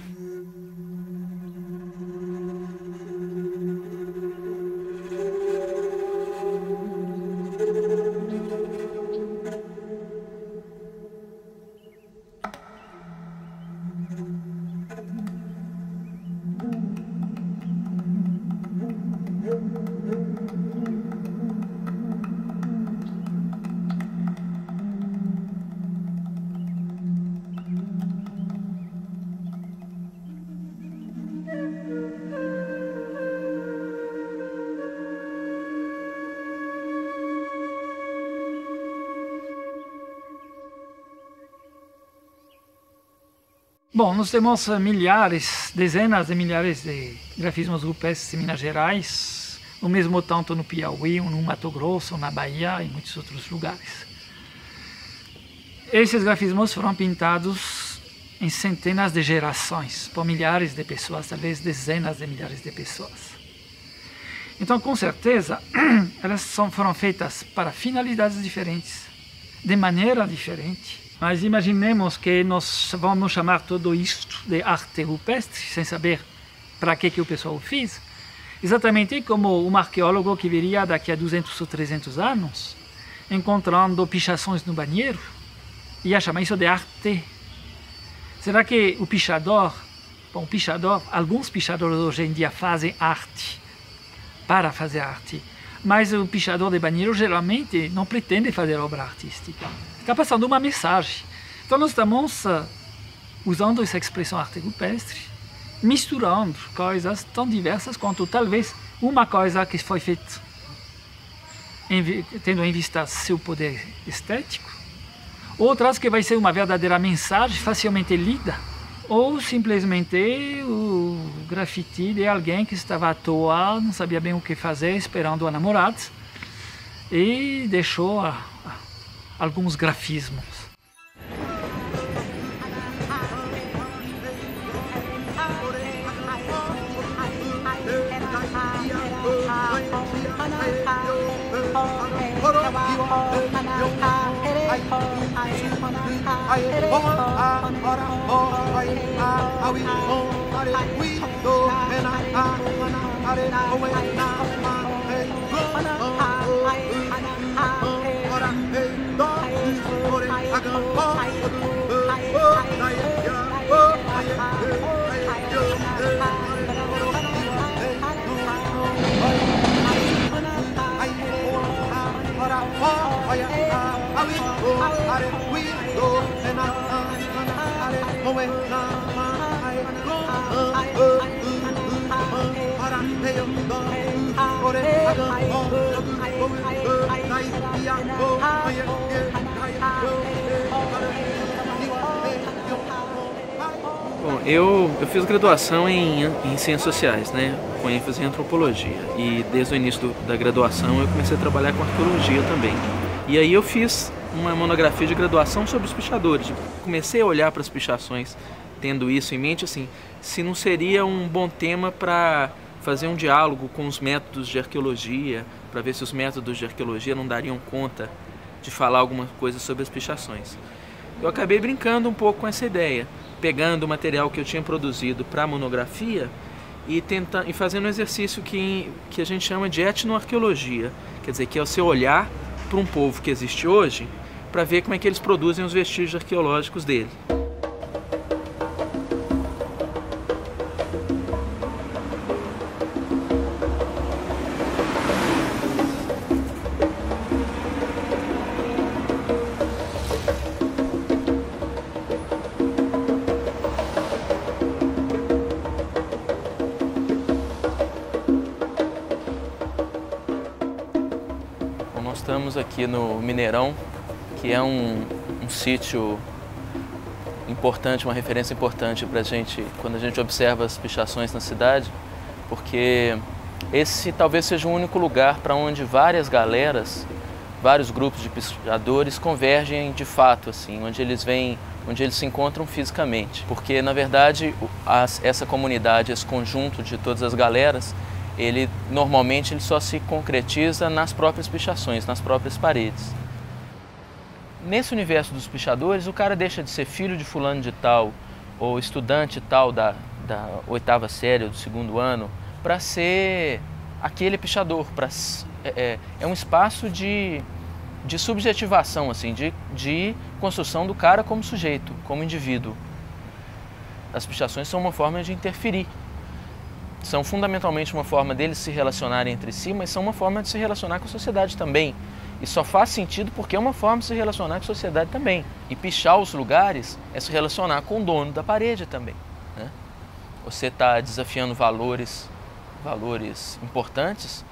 Bom, nós temos milhares, dezenas de milhares de grafismos rupestres em Minas Gerais, o mesmo tanto no Piauí, no Mato Grosso, na Bahia e muitos outros lugares. Esses grafismos foram pintados em centenas de gerações, por milhares de pessoas, talvez dezenas de milhares de pessoas. Então, com certeza, elas foram feitas para finalidades diferentes, de maneira diferente. Mas imaginemos que nós vamos chamar tudo isto de arte rupestre, sem saber para que o pessoal fez, exatamente como um arqueólogo que viria daqui a 200 ou 300 anos, encontrando pichações no banheiro, ia chamar isso de arte. Será que o pichador, alguns pichadores hoje em dia fazem arte, para fazer arte, mas o pichador de banheiro geralmente não pretende fazer obra artística. Está passando uma mensagem. Então nós estamos usando essa expressão arte rupestre, misturando coisas tão diversas quanto talvez uma coisa que foi feita tendo em vista seu poder estético, outras que vai ser uma verdadeira mensagem facilmente lida, ou simplesmente o grafite de alguém que estava à toa, não sabia bem o que fazer, esperando a namorada, e deixou alguns grafismos. Bom, eu fiz graduação em Ciências Sociais, né, com ênfase em Antropologia. E desde o início da graduação eu comecei a trabalhar com Arqueologia também. E aí eu fiz uma monografia de graduação sobre os pichadores. Comecei a olhar para as pichações, tendo isso em mente, assim, se não seria um bom tema para fazer um diálogo com os métodos de arqueologia, para ver se os métodos de arqueologia não dariam conta de falar alguma coisa sobre as pichações. Eu acabei brincando um pouco com essa ideia, pegando o material que eu tinha produzido para a monografia e fazendo um exercício que a gente chama de etnoarqueologia, quer dizer, que é o seu olhar para um povo que existe hoje, para ver como é que eles produzem os vestígios arqueológicos dele. Estamos aqui no Mineirão, que é um sítio importante, uma referência importante para a gente quando a gente observa as pichações na cidade, porque esse talvez seja o único lugar para onde várias galeras, vários grupos de pichadores convergem de fato, assim, onde eles se encontram fisicamente. Porque, na verdade, essa comunidade, esse conjunto de todas as galeras, normalmente ele só se concretiza nas próprias pichações, nas próprias paredes. Nesse universo dos pichadores, o cara deixa de ser filho de fulano de tal, ou estudante tal da 8ª série ou do 2º ano, para ser aquele pichador. É um espaço de subjetivação, assim, de construção do cara como sujeito, como indivíduo. As pichações são uma forma de interferir. São fundamentalmente uma forma deles se relacionarem entre si, mas são uma forma de se relacionar com a sociedade também. E só faz sentido porque é uma forma de se relacionar com a sociedade também. E pichar os lugares é se relacionar com o dono da parede também, né? Você está desafiando valores importantes,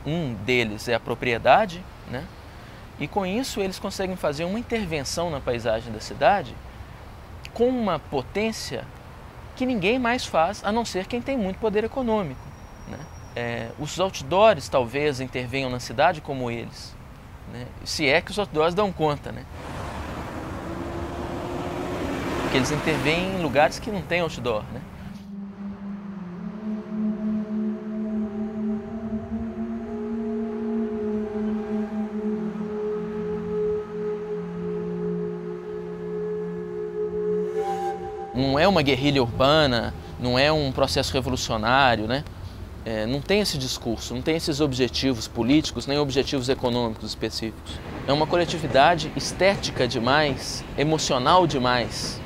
um deles é a propriedade, né? E com isso eles conseguem fazer uma intervenção na paisagem da cidade com uma potência que ninguém mais faz, a não ser quem tem muito poder econômico, né? Os outdoors talvez intervenham na cidade como eles, né? Se é que os outdoors dão conta, né? Porque eles intervêm em lugares que não tem outdoor, né? Não é uma guerrilha urbana, não é um processo revolucionário, né? Não tem esse discurso, não tem esses objetivos políticos, nem objetivos econômicos específicos. É uma coletividade estética demais, emocional demais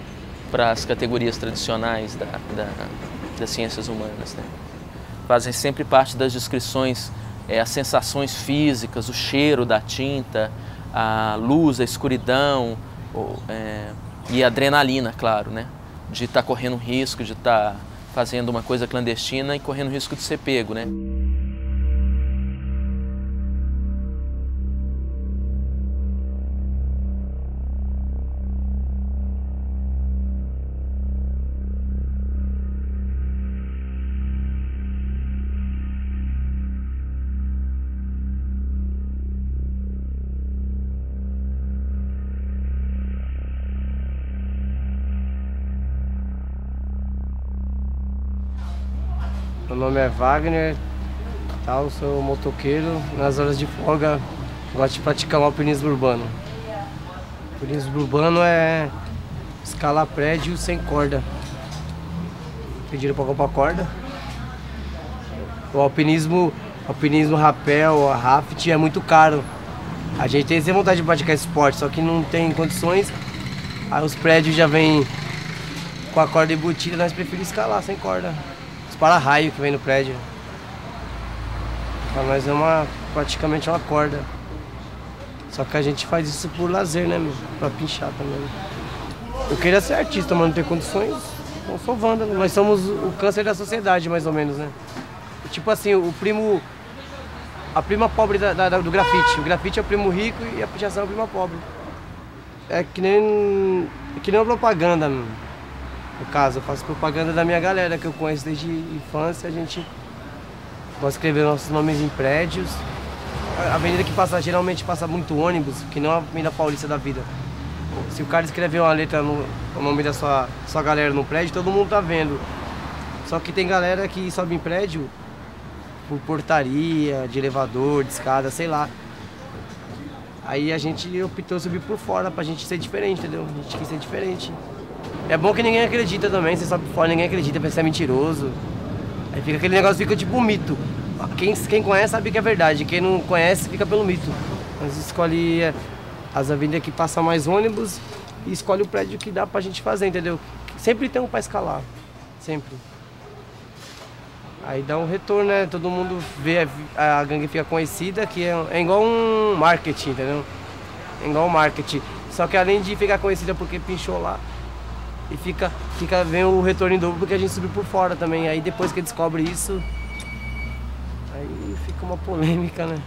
para as categorias tradicionais das ciências humanas, né? Fazem sempre parte das descrições, as sensações físicas, o cheiro da tinta, a luz, a escuridão e a adrenalina, claro, né? De estar correndo risco, de estar fazendo uma coisa clandestina e correndo risco de ser pego, né? Meu nome é Wagner, sou motoqueiro. Nas horas de folga, gosto de praticar o alpinismo urbano. O alpinismo urbano é escalar prédio sem corda. Pediram para comprar corda. O alpinismo rapel, a raft é muito caro. A gente tem vontade de praticar esse esporte, só que não tem condições. Aí os prédios já vêm com a corda embutida, nós preferimos escalar sem corda. Para-raio que vem no prédio. Para nós é praticamente uma corda. Só que a gente faz isso por lazer, né, meu? Pra pinchar também. Eu queria ser artista, mas não tenho condições. Eu sou vândalo. Nós somos o câncer da sociedade, mais ou menos, né? Tipo assim, a prima pobre do grafite. O grafite é o primo rico e a pichação é a prima pobre. É que nem uma propaganda, meu. No caso, eu faço propaganda da minha galera que eu conheço desde infância. A gente gosta de escrever nossos nomes em prédios. A avenida que passa, geralmente passa muito ônibus, que não é a Avenida Paulista da vida. Se o cara escrever uma letra no nome da sua galera no prédio, todo mundo tá vendo. Só que tem galera que sobe em prédio por portaria, de elevador, de escada, sei lá. Aí a gente optou subir por fora pra gente ser diferente, entendeu? A gente quis ser diferente. É bom que ninguém acredita também, você sobe por fora, ninguém acredita, pensa que é mentiroso. Aí fica aquele negócio, fica tipo um mito. Quem conhece sabe que é verdade, quem não conhece fica pelo mito. Nós escolhe as avenidas que passam mais ônibus e escolhe o prédio que dá pra gente fazer, entendeu? Sempre tem um pra escalar, sempre. Aí dá um retorno, né? Todo mundo vê, a gangue fica conhecida, que é igual um marketing, entendeu? É igual um marketing. Só que além de ficar conhecida porque pinchou lá, e vem o retorno em dobro porque a gente subiu por fora também. Aí depois que descobre isso, aí fica uma polêmica, né?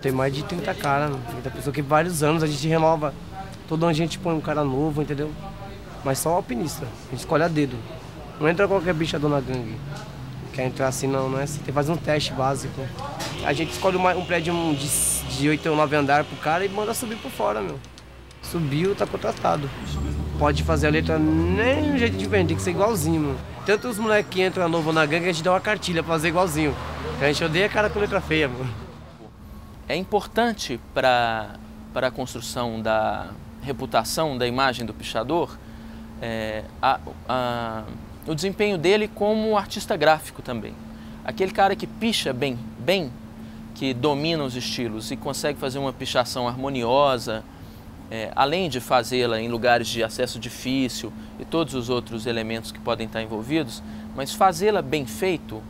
tem mais de 30 caras, 30 pessoas que vários anos a gente renova. Todo ano a gente põe um cara novo, entendeu? Mas só o alpinista, a gente escolhe a dedo. Não entra qualquer bichador na gangue. Quer entrar assim, não é assim, tem que fazer um teste básico. A gente escolhe um prédio de 8 ou 9 andares pro cara e manda subir por fora, meu. Subiu, tá contratado. Pode fazer a letra nem um jeito diferente, tem que ser igualzinho, meu. Tanto os moleques que entram novo na gangue, a gente dá uma cartilha pra fazer igualzinho. A gente odeia cara com letra feia, mano. É importante para a construção da reputação, da imagem do pichador, o desempenho dele como artista gráfico também. Aquele cara que picha bem, que domina os estilos e consegue fazer uma pichação harmoniosa, além de fazê-la em lugares de acesso difícil e todos os outros elementos que podem estar envolvidos, mas fazê-la bem feito,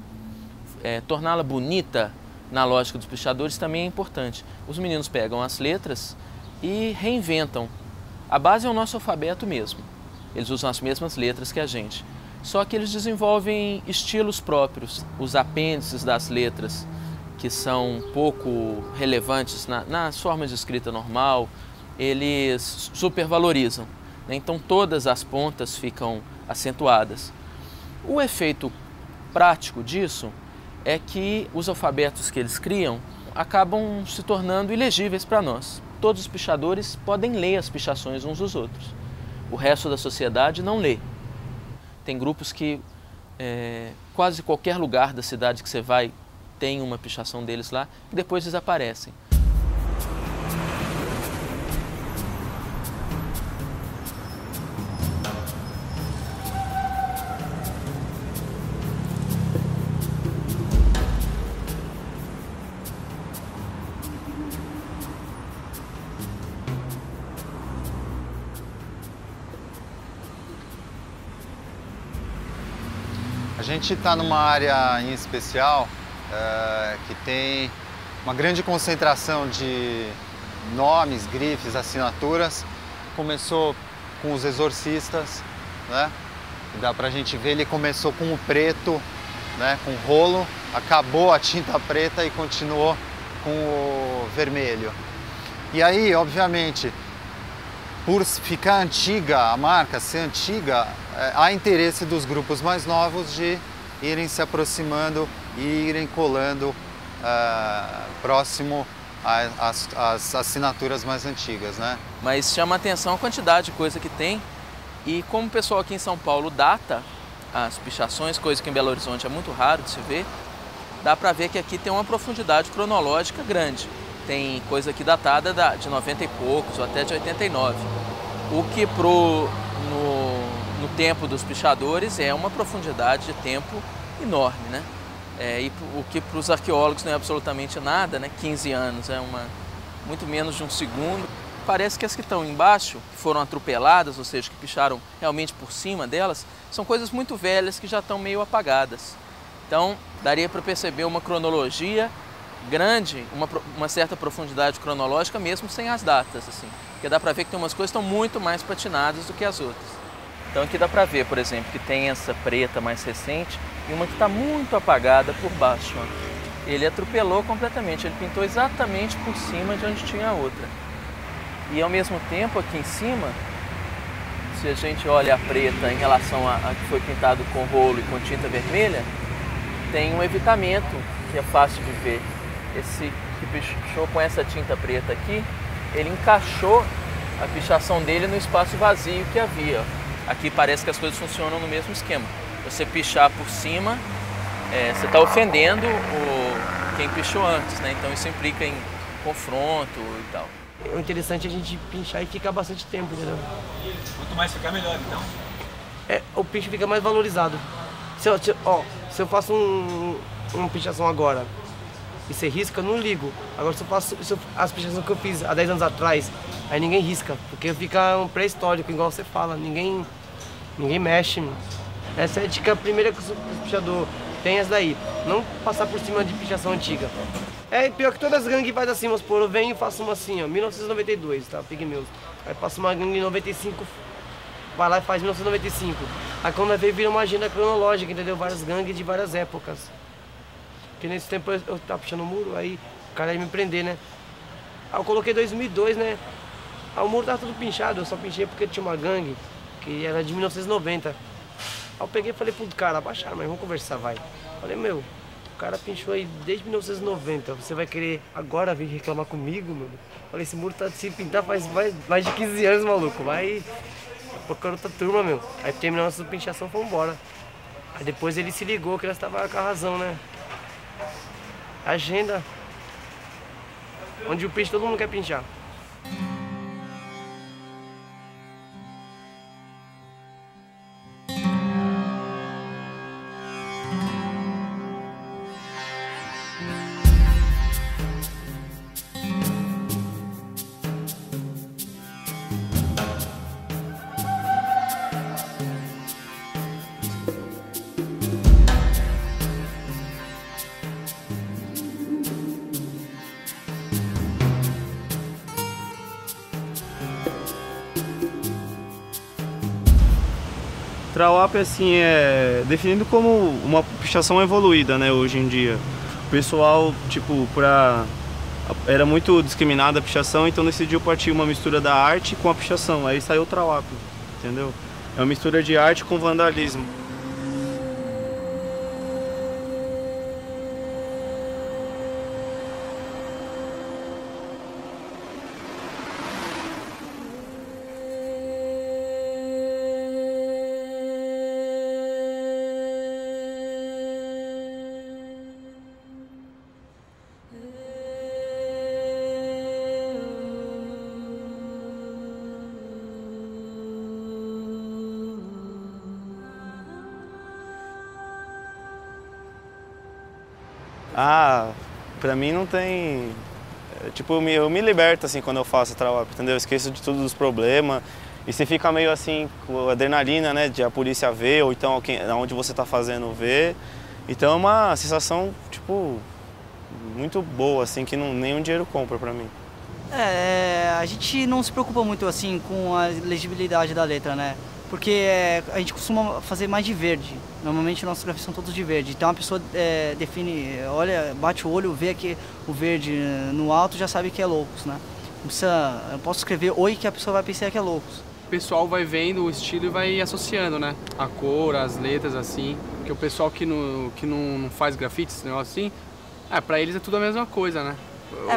torná-la bonita na lógica dos pichadores também é importante. Os meninos pegam as letras e reinventam. A base é o nosso alfabeto mesmo. Eles usam as mesmas letras que a gente. Só que eles desenvolvem estilos próprios. Os apêndices das letras, que são pouco relevantes nas formas de escrita normal, eles supervalorizam, né? Então todas as pontas ficam acentuadas. O efeito prático disso é que os alfabetos que eles criam acabam se tornando ilegíveis para nós. Todos os pichadores podem ler as pichações uns dos outros. O resto da sociedade não lê. Tem grupos que quase qualquer lugar da cidade que você vai tem uma pichação deles lá e depois desaparecem. A gente está numa área em especial que tem uma grande concentração de nomes, grifes, assinaturas. Começou com os exorcistas, né? Dá pra gente ver, ele começou com o preto, né? Com rolo, acabou a tinta preta e continuou com o vermelho. E aí, obviamente, por ficar antiga a marca, ser antiga, há interesse dos grupos mais novos de irem se aproximando e irem colando próximo às assinaturas mais antigas, né? Mas chama a atenção a quantidade de coisa que tem e como o pessoal aqui em São Paulo data as pichações, coisa que em Belo Horizonte é muito raro de se ver, dá para ver que aqui tem uma profundidade cronológica grande. Tem coisa aqui datada de 90 e poucos ou até de 89. O que no tempo dos pichadores é uma profundidade de tempo enorme, né? E o que para os arqueólogos não é absolutamente nada, né? 15 anos, muito menos de um segundo. Parece que as que estão embaixo, que foram atropeladas, ou seja, que picharam realmente por cima delas, são coisas muito velhas que já estão meio apagadas. Então, daria para perceber uma cronologia grande, uma certa profundidade cronológica mesmo sem as datas, assim. Porque dá para ver que tem umas coisas que estão muito mais patinadas do que as outras. Então aqui dá para ver, por exemplo, que tem essa preta mais recente e uma que está muito apagada por baixo. Ó. Ele atropelou completamente, ele pintou exatamente por cima de onde tinha a outra. E ao mesmo tempo aqui em cima, se a gente olha a preta em relação a que foi pintado com rolo e com tinta vermelha, tem um evitamento que é fácil de ver. Esse que pichou com essa tinta preta aqui, ele encaixou a pichação dele no espaço vazio que havia. Aqui parece que as coisas funcionam no mesmo esquema. Você pichar por cima, você está ofendendo quem pichou antes, né? Então isso implica em confronto e tal. O interessante é a gente pinchar e ficar bastante tempo, entendeu? Quanto mais ficar, melhor, então. O picho fica mais valorizado. Se eu faço uma pichação agora e você risca, eu não ligo. Agora se eu faço as pichações que eu fiz há 10 anos atrás, aí ninguém risca, porque fica um pré-histórico, igual você fala, ninguém mexe. Essa é a dica primeira que o pichador tem, essa daí, não passar por cima de pichação antiga. É pior que todas as gangues faz assim, vamos supor, eu venho e faço uma assim, ó, 1992, tá, Pigmeus. Aí faço uma gangue em 95, vai lá e faz 1995. Aí quando vem vira uma agenda cronológica, entendeu? Várias gangues de várias épocas. Porque nesse tempo eu tava pichando o muro, aí o cara ia me prender, né? Aí eu coloquei 2002, né? Aí o muro tava tudo pinchado, eu só pinchei porque tinha uma gangue, que era de 1990. Aí eu peguei e falei pro cara, abaixaram, mas vamos conversar, vai. Falei, meu, o cara pinchou aí desde 1990, você vai querer agora vir reclamar comigo, mano? Falei, esse muro tá de se pintar faz mais de 15 anos, maluco, vai procurar outra turma, meu. Aí terminamos essa pinchação e fomos embora. Aí depois ele se ligou que nós tava com a razão, né? Agenda. Onde o peixe todo mundo quer pinchar. Trawap, assim, é definido como uma pichação evoluída, né, hoje em dia. O pessoal, tipo, era muito discriminada a pichação, então decidiu partir uma mistura da arte com a pichação. Aí saiu o Trawap, entendeu? É uma mistura de arte com vandalismo. Ah, pra mim não tem... Tipo, eu me liberto, assim, quando eu faço Trawap, entendeu? Eu esqueço de todos os problemas. E você fica meio, assim, com adrenalina, né? De a polícia ver, ou então onde você tá fazendo ver. Então é uma sensação, tipo, muito boa, assim, que nenhum dinheiro compra pra mim. A gente não se preocupa muito, assim, com a legibilidade da letra, né? Porque a gente costuma fazer mais de verde. Normalmente nossos grafistas são todos de verde. Então a pessoa define, olha, bate o olho, vê aqui o verde no alto, já sabe que é Loucos, né? Eu posso escrever oi que a pessoa vai pensar que é Loucos. O pessoal vai vendo o estilo e vai associando, né? A cor, as letras, assim. Porque o pessoal que não faz grafites, assim, pra eles é tudo a mesma coisa, né?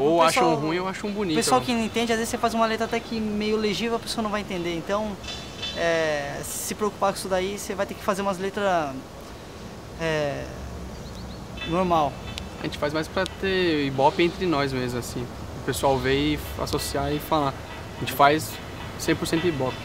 Ou acham ruim ou acham bonito. O pessoal que não entende, às vezes você faz uma letra até que meio legível, a pessoa não vai entender. Então, se preocupar com isso daí, você vai ter que fazer umas letras normal. A gente faz mais pra ter ibope entre nós mesmo, assim. O pessoal ver e associar e falar. A gente faz 100% ibope.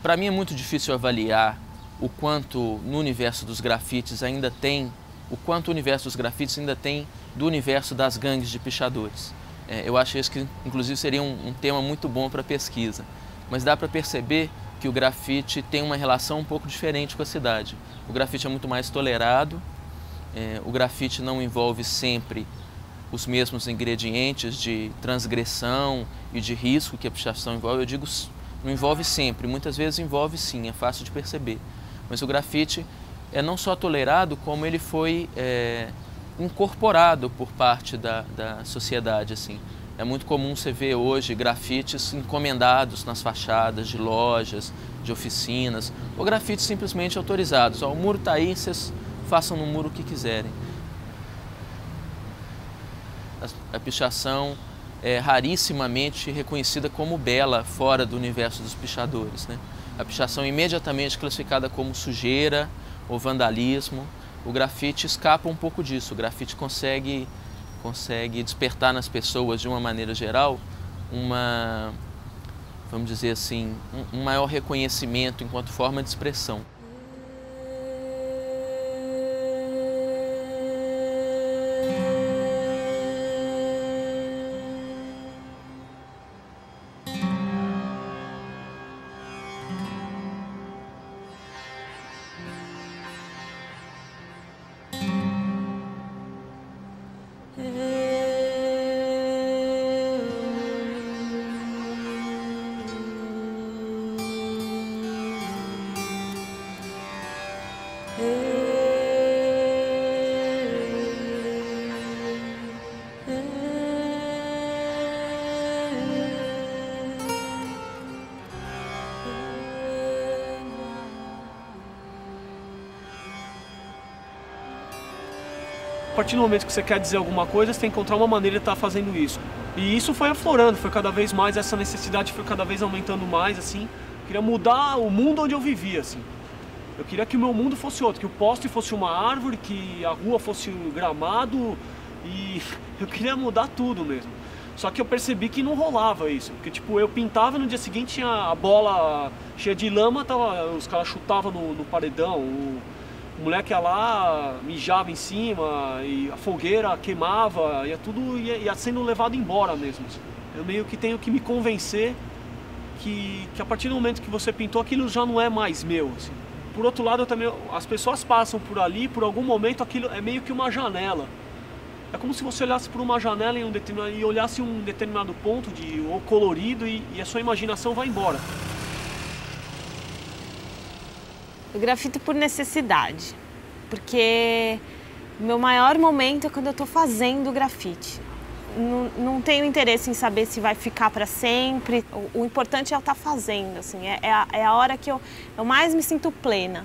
Para mim é muito difícil avaliar o quanto no universo dos grafites ainda tem, o quanto o universo dos grafites ainda tem do universo das gangues de pichadores. Eu acho isso que, inclusive, seria um tema muito bom para pesquisa. Mas dá para perceber que o grafite tem uma relação um pouco diferente com a cidade. O grafite é muito mais tolerado, o grafite não envolve sempre os mesmos ingredientes de transgressão e de risco que a pichação envolve. Eu digo, não envolve sempre, muitas vezes envolve sim, é fácil de perceber. Mas o grafite é não só tolerado, como ele foi incorporado por parte da sociedade, assim. É muito comum você ver hoje grafites encomendados nas fachadas de lojas, de oficinas, ou grafites simplesmente autorizados. Ó, o muro está aí, vocês façam no muro o que quiserem. A pichação é rarissimamente reconhecida como bela fora do universo dos pichadores, né? A pichação é imediatamente classificada como sujeira ou vandalismo. O grafite escapa um pouco disso. O grafite consegue despertar nas pessoas, de uma maneira geral, vamos dizer assim, um maior reconhecimento enquanto forma de expressão. A partir do momento que você quer dizer alguma coisa, você tem que encontrar uma maneira de estar fazendo isso. E isso foi aflorando, foi cada vez mais, essa necessidade foi cada vez aumentando mais, assim. Eu queria mudar o mundo onde eu vivia, assim. Eu queria que o meu mundo fosse outro, que o poste fosse uma árvore, que a rua fosse um gramado, e eu queria mudar tudo mesmo. Só que eu percebi que não rolava isso, porque tipo, eu pintava e no dia seguinte tinha a bola cheia de lama, os caras chutavam no paredão, o moleque ia lá, mijava em cima, e a fogueira queimava, ia sendo levado embora mesmo. Eu meio que tenho que me convencer que a partir do momento que você pintou, aquilo já não é mais meu, assim. Por outro lado, as pessoas passam por ali, por algum momento aquilo é meio que uma janela. É como se você olhasse por uma janela e olhasse um determinado ponto ou colorido e a sua imaginação vai embora. Eu grafito por necessidade, porque o meu maior momento é quando eu estou fazendo grafite. Não tenho interesse em saber se vai ficar para sempre. O importante é eu estar fazendo, assim, é a hora que eu mais me sinto plena.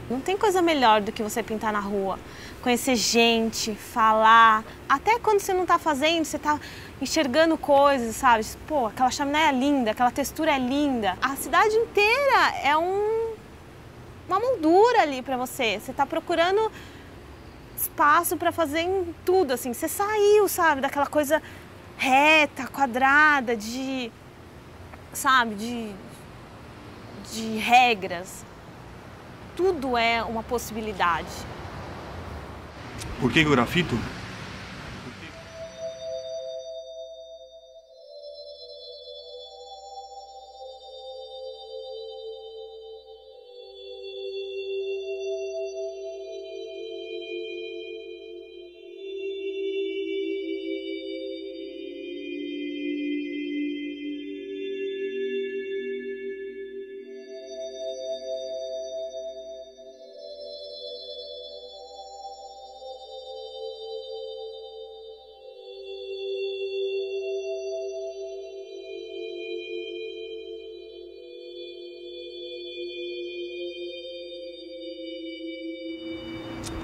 Não tem coisa melhor do que você pintar na rua, conhecer gente, falar. Até quando você não está fazendo, você está enxergando coisas, sabe? Pô, aquela chaminé é linda, aquela textura é linda. A cidade inteira é uma moldura ali para você. Você está procurando espaço para fazer em tudo, assim. Você saiu, sabe, daquela coisa reta, quadrada, de regras. Tudo é uma possibilidade. Por que eu grafito?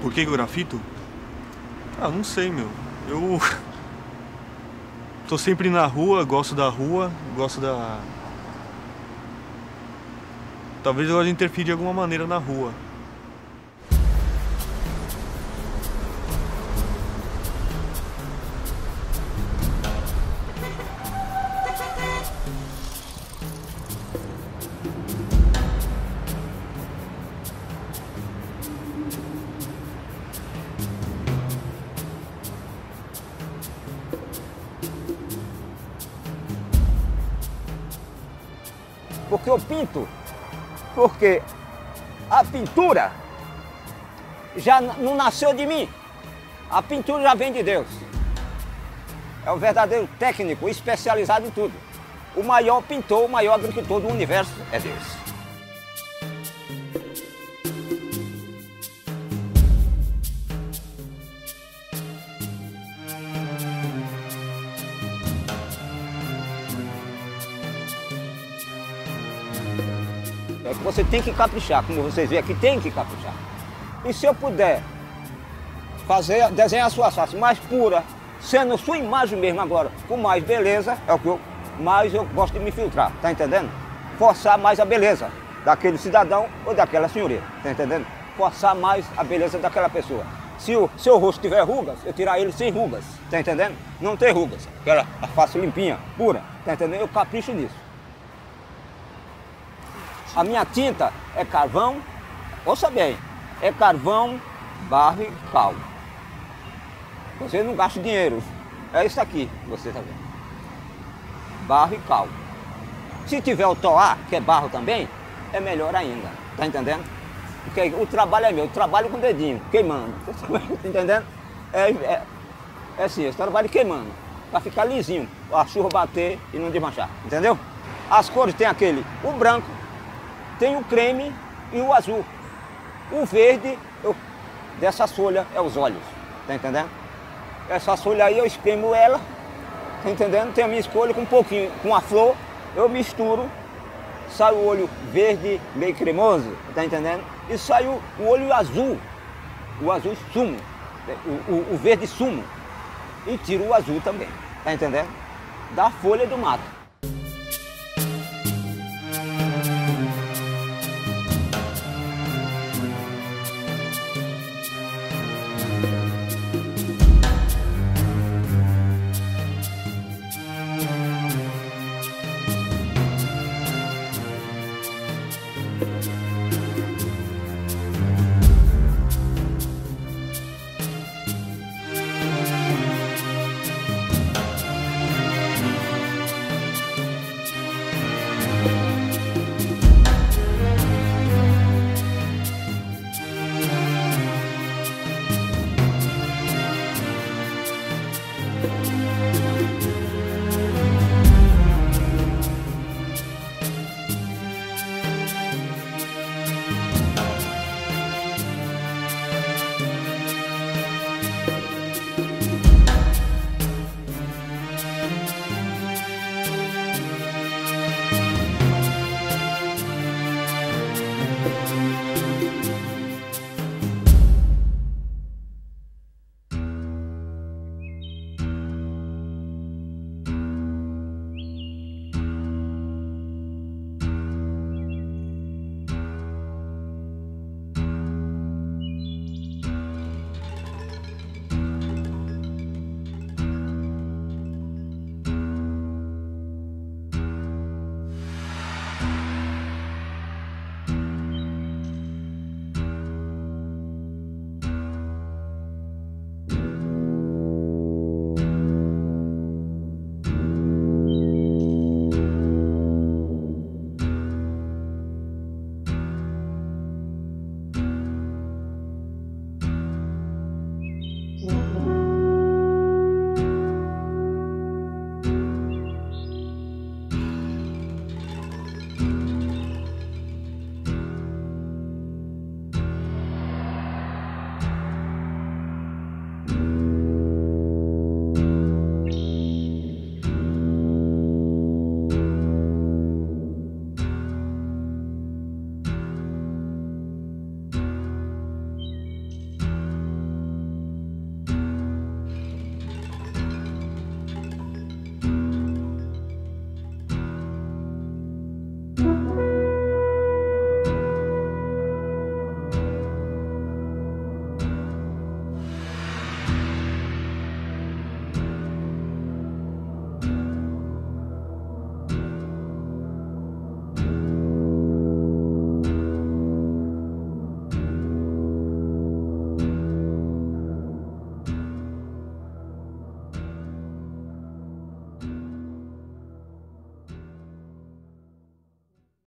Por que eu grafito? Ah, não sei, meu. Eu tô sempre na rua, gosto da rua, talvez eu goste de interferir de alguma maneira na rua. Porque eu pinto, porque a pintura já não nasceu de mim, a pintura já vem de Deus. é o verdadeiro técnico especializado em tudo. O maior pintor, o maior agricultor do universo é Deus. É que você tem que caprichar, como vocês veem aqui, tem que caprichar. E se eu puder desenhar a sua face mais pura, sendo sua imagem mesmo agora, com mais beleza, é o que mais eu gosto de me filtrar, tá entendendo? Forçar mais a beleza daquele cidadão ou daquela senhoria, tá entendendo? Forçar mais a beleza daquela pessoa. Se o seu rosto tiver rugas, eu tirar ele sem rugas, tá entendendo? Não ter rugas, aquela a face limpinha, pura, tá entendendo? Eu capricho nisso. A minha tinta é carvão, ouça bem, é carvão, barro e cal. Você não gasta dinheiro, é isso aqui, você tá vendo. Barro e cal. Se tiver o toá, que é barro também, é melhor ainda, tá entendendo? Porque o trabalho é meu, eu trabalho com o dedinho, queimando, tá entendendo? É assim, eu trabalho queimando, para ficar lisinho, a chuva bater e não desmanchar, entendeu? As cores tem aquele, o branco, tem o creme e o azul. O verde, dessa folha, é os olhos, tá entendendo? Essa folha aí eu espremo ela, tá entendendo? Tem a minha escolha com um pouquinho, com a flor, eu misturo, sai o olho verde, meio cremoso, tá entendendo? E sai o olho azul, o azul sumo, o verde sumo, e tiro o azul também, tá entendendo? Da folha do mato.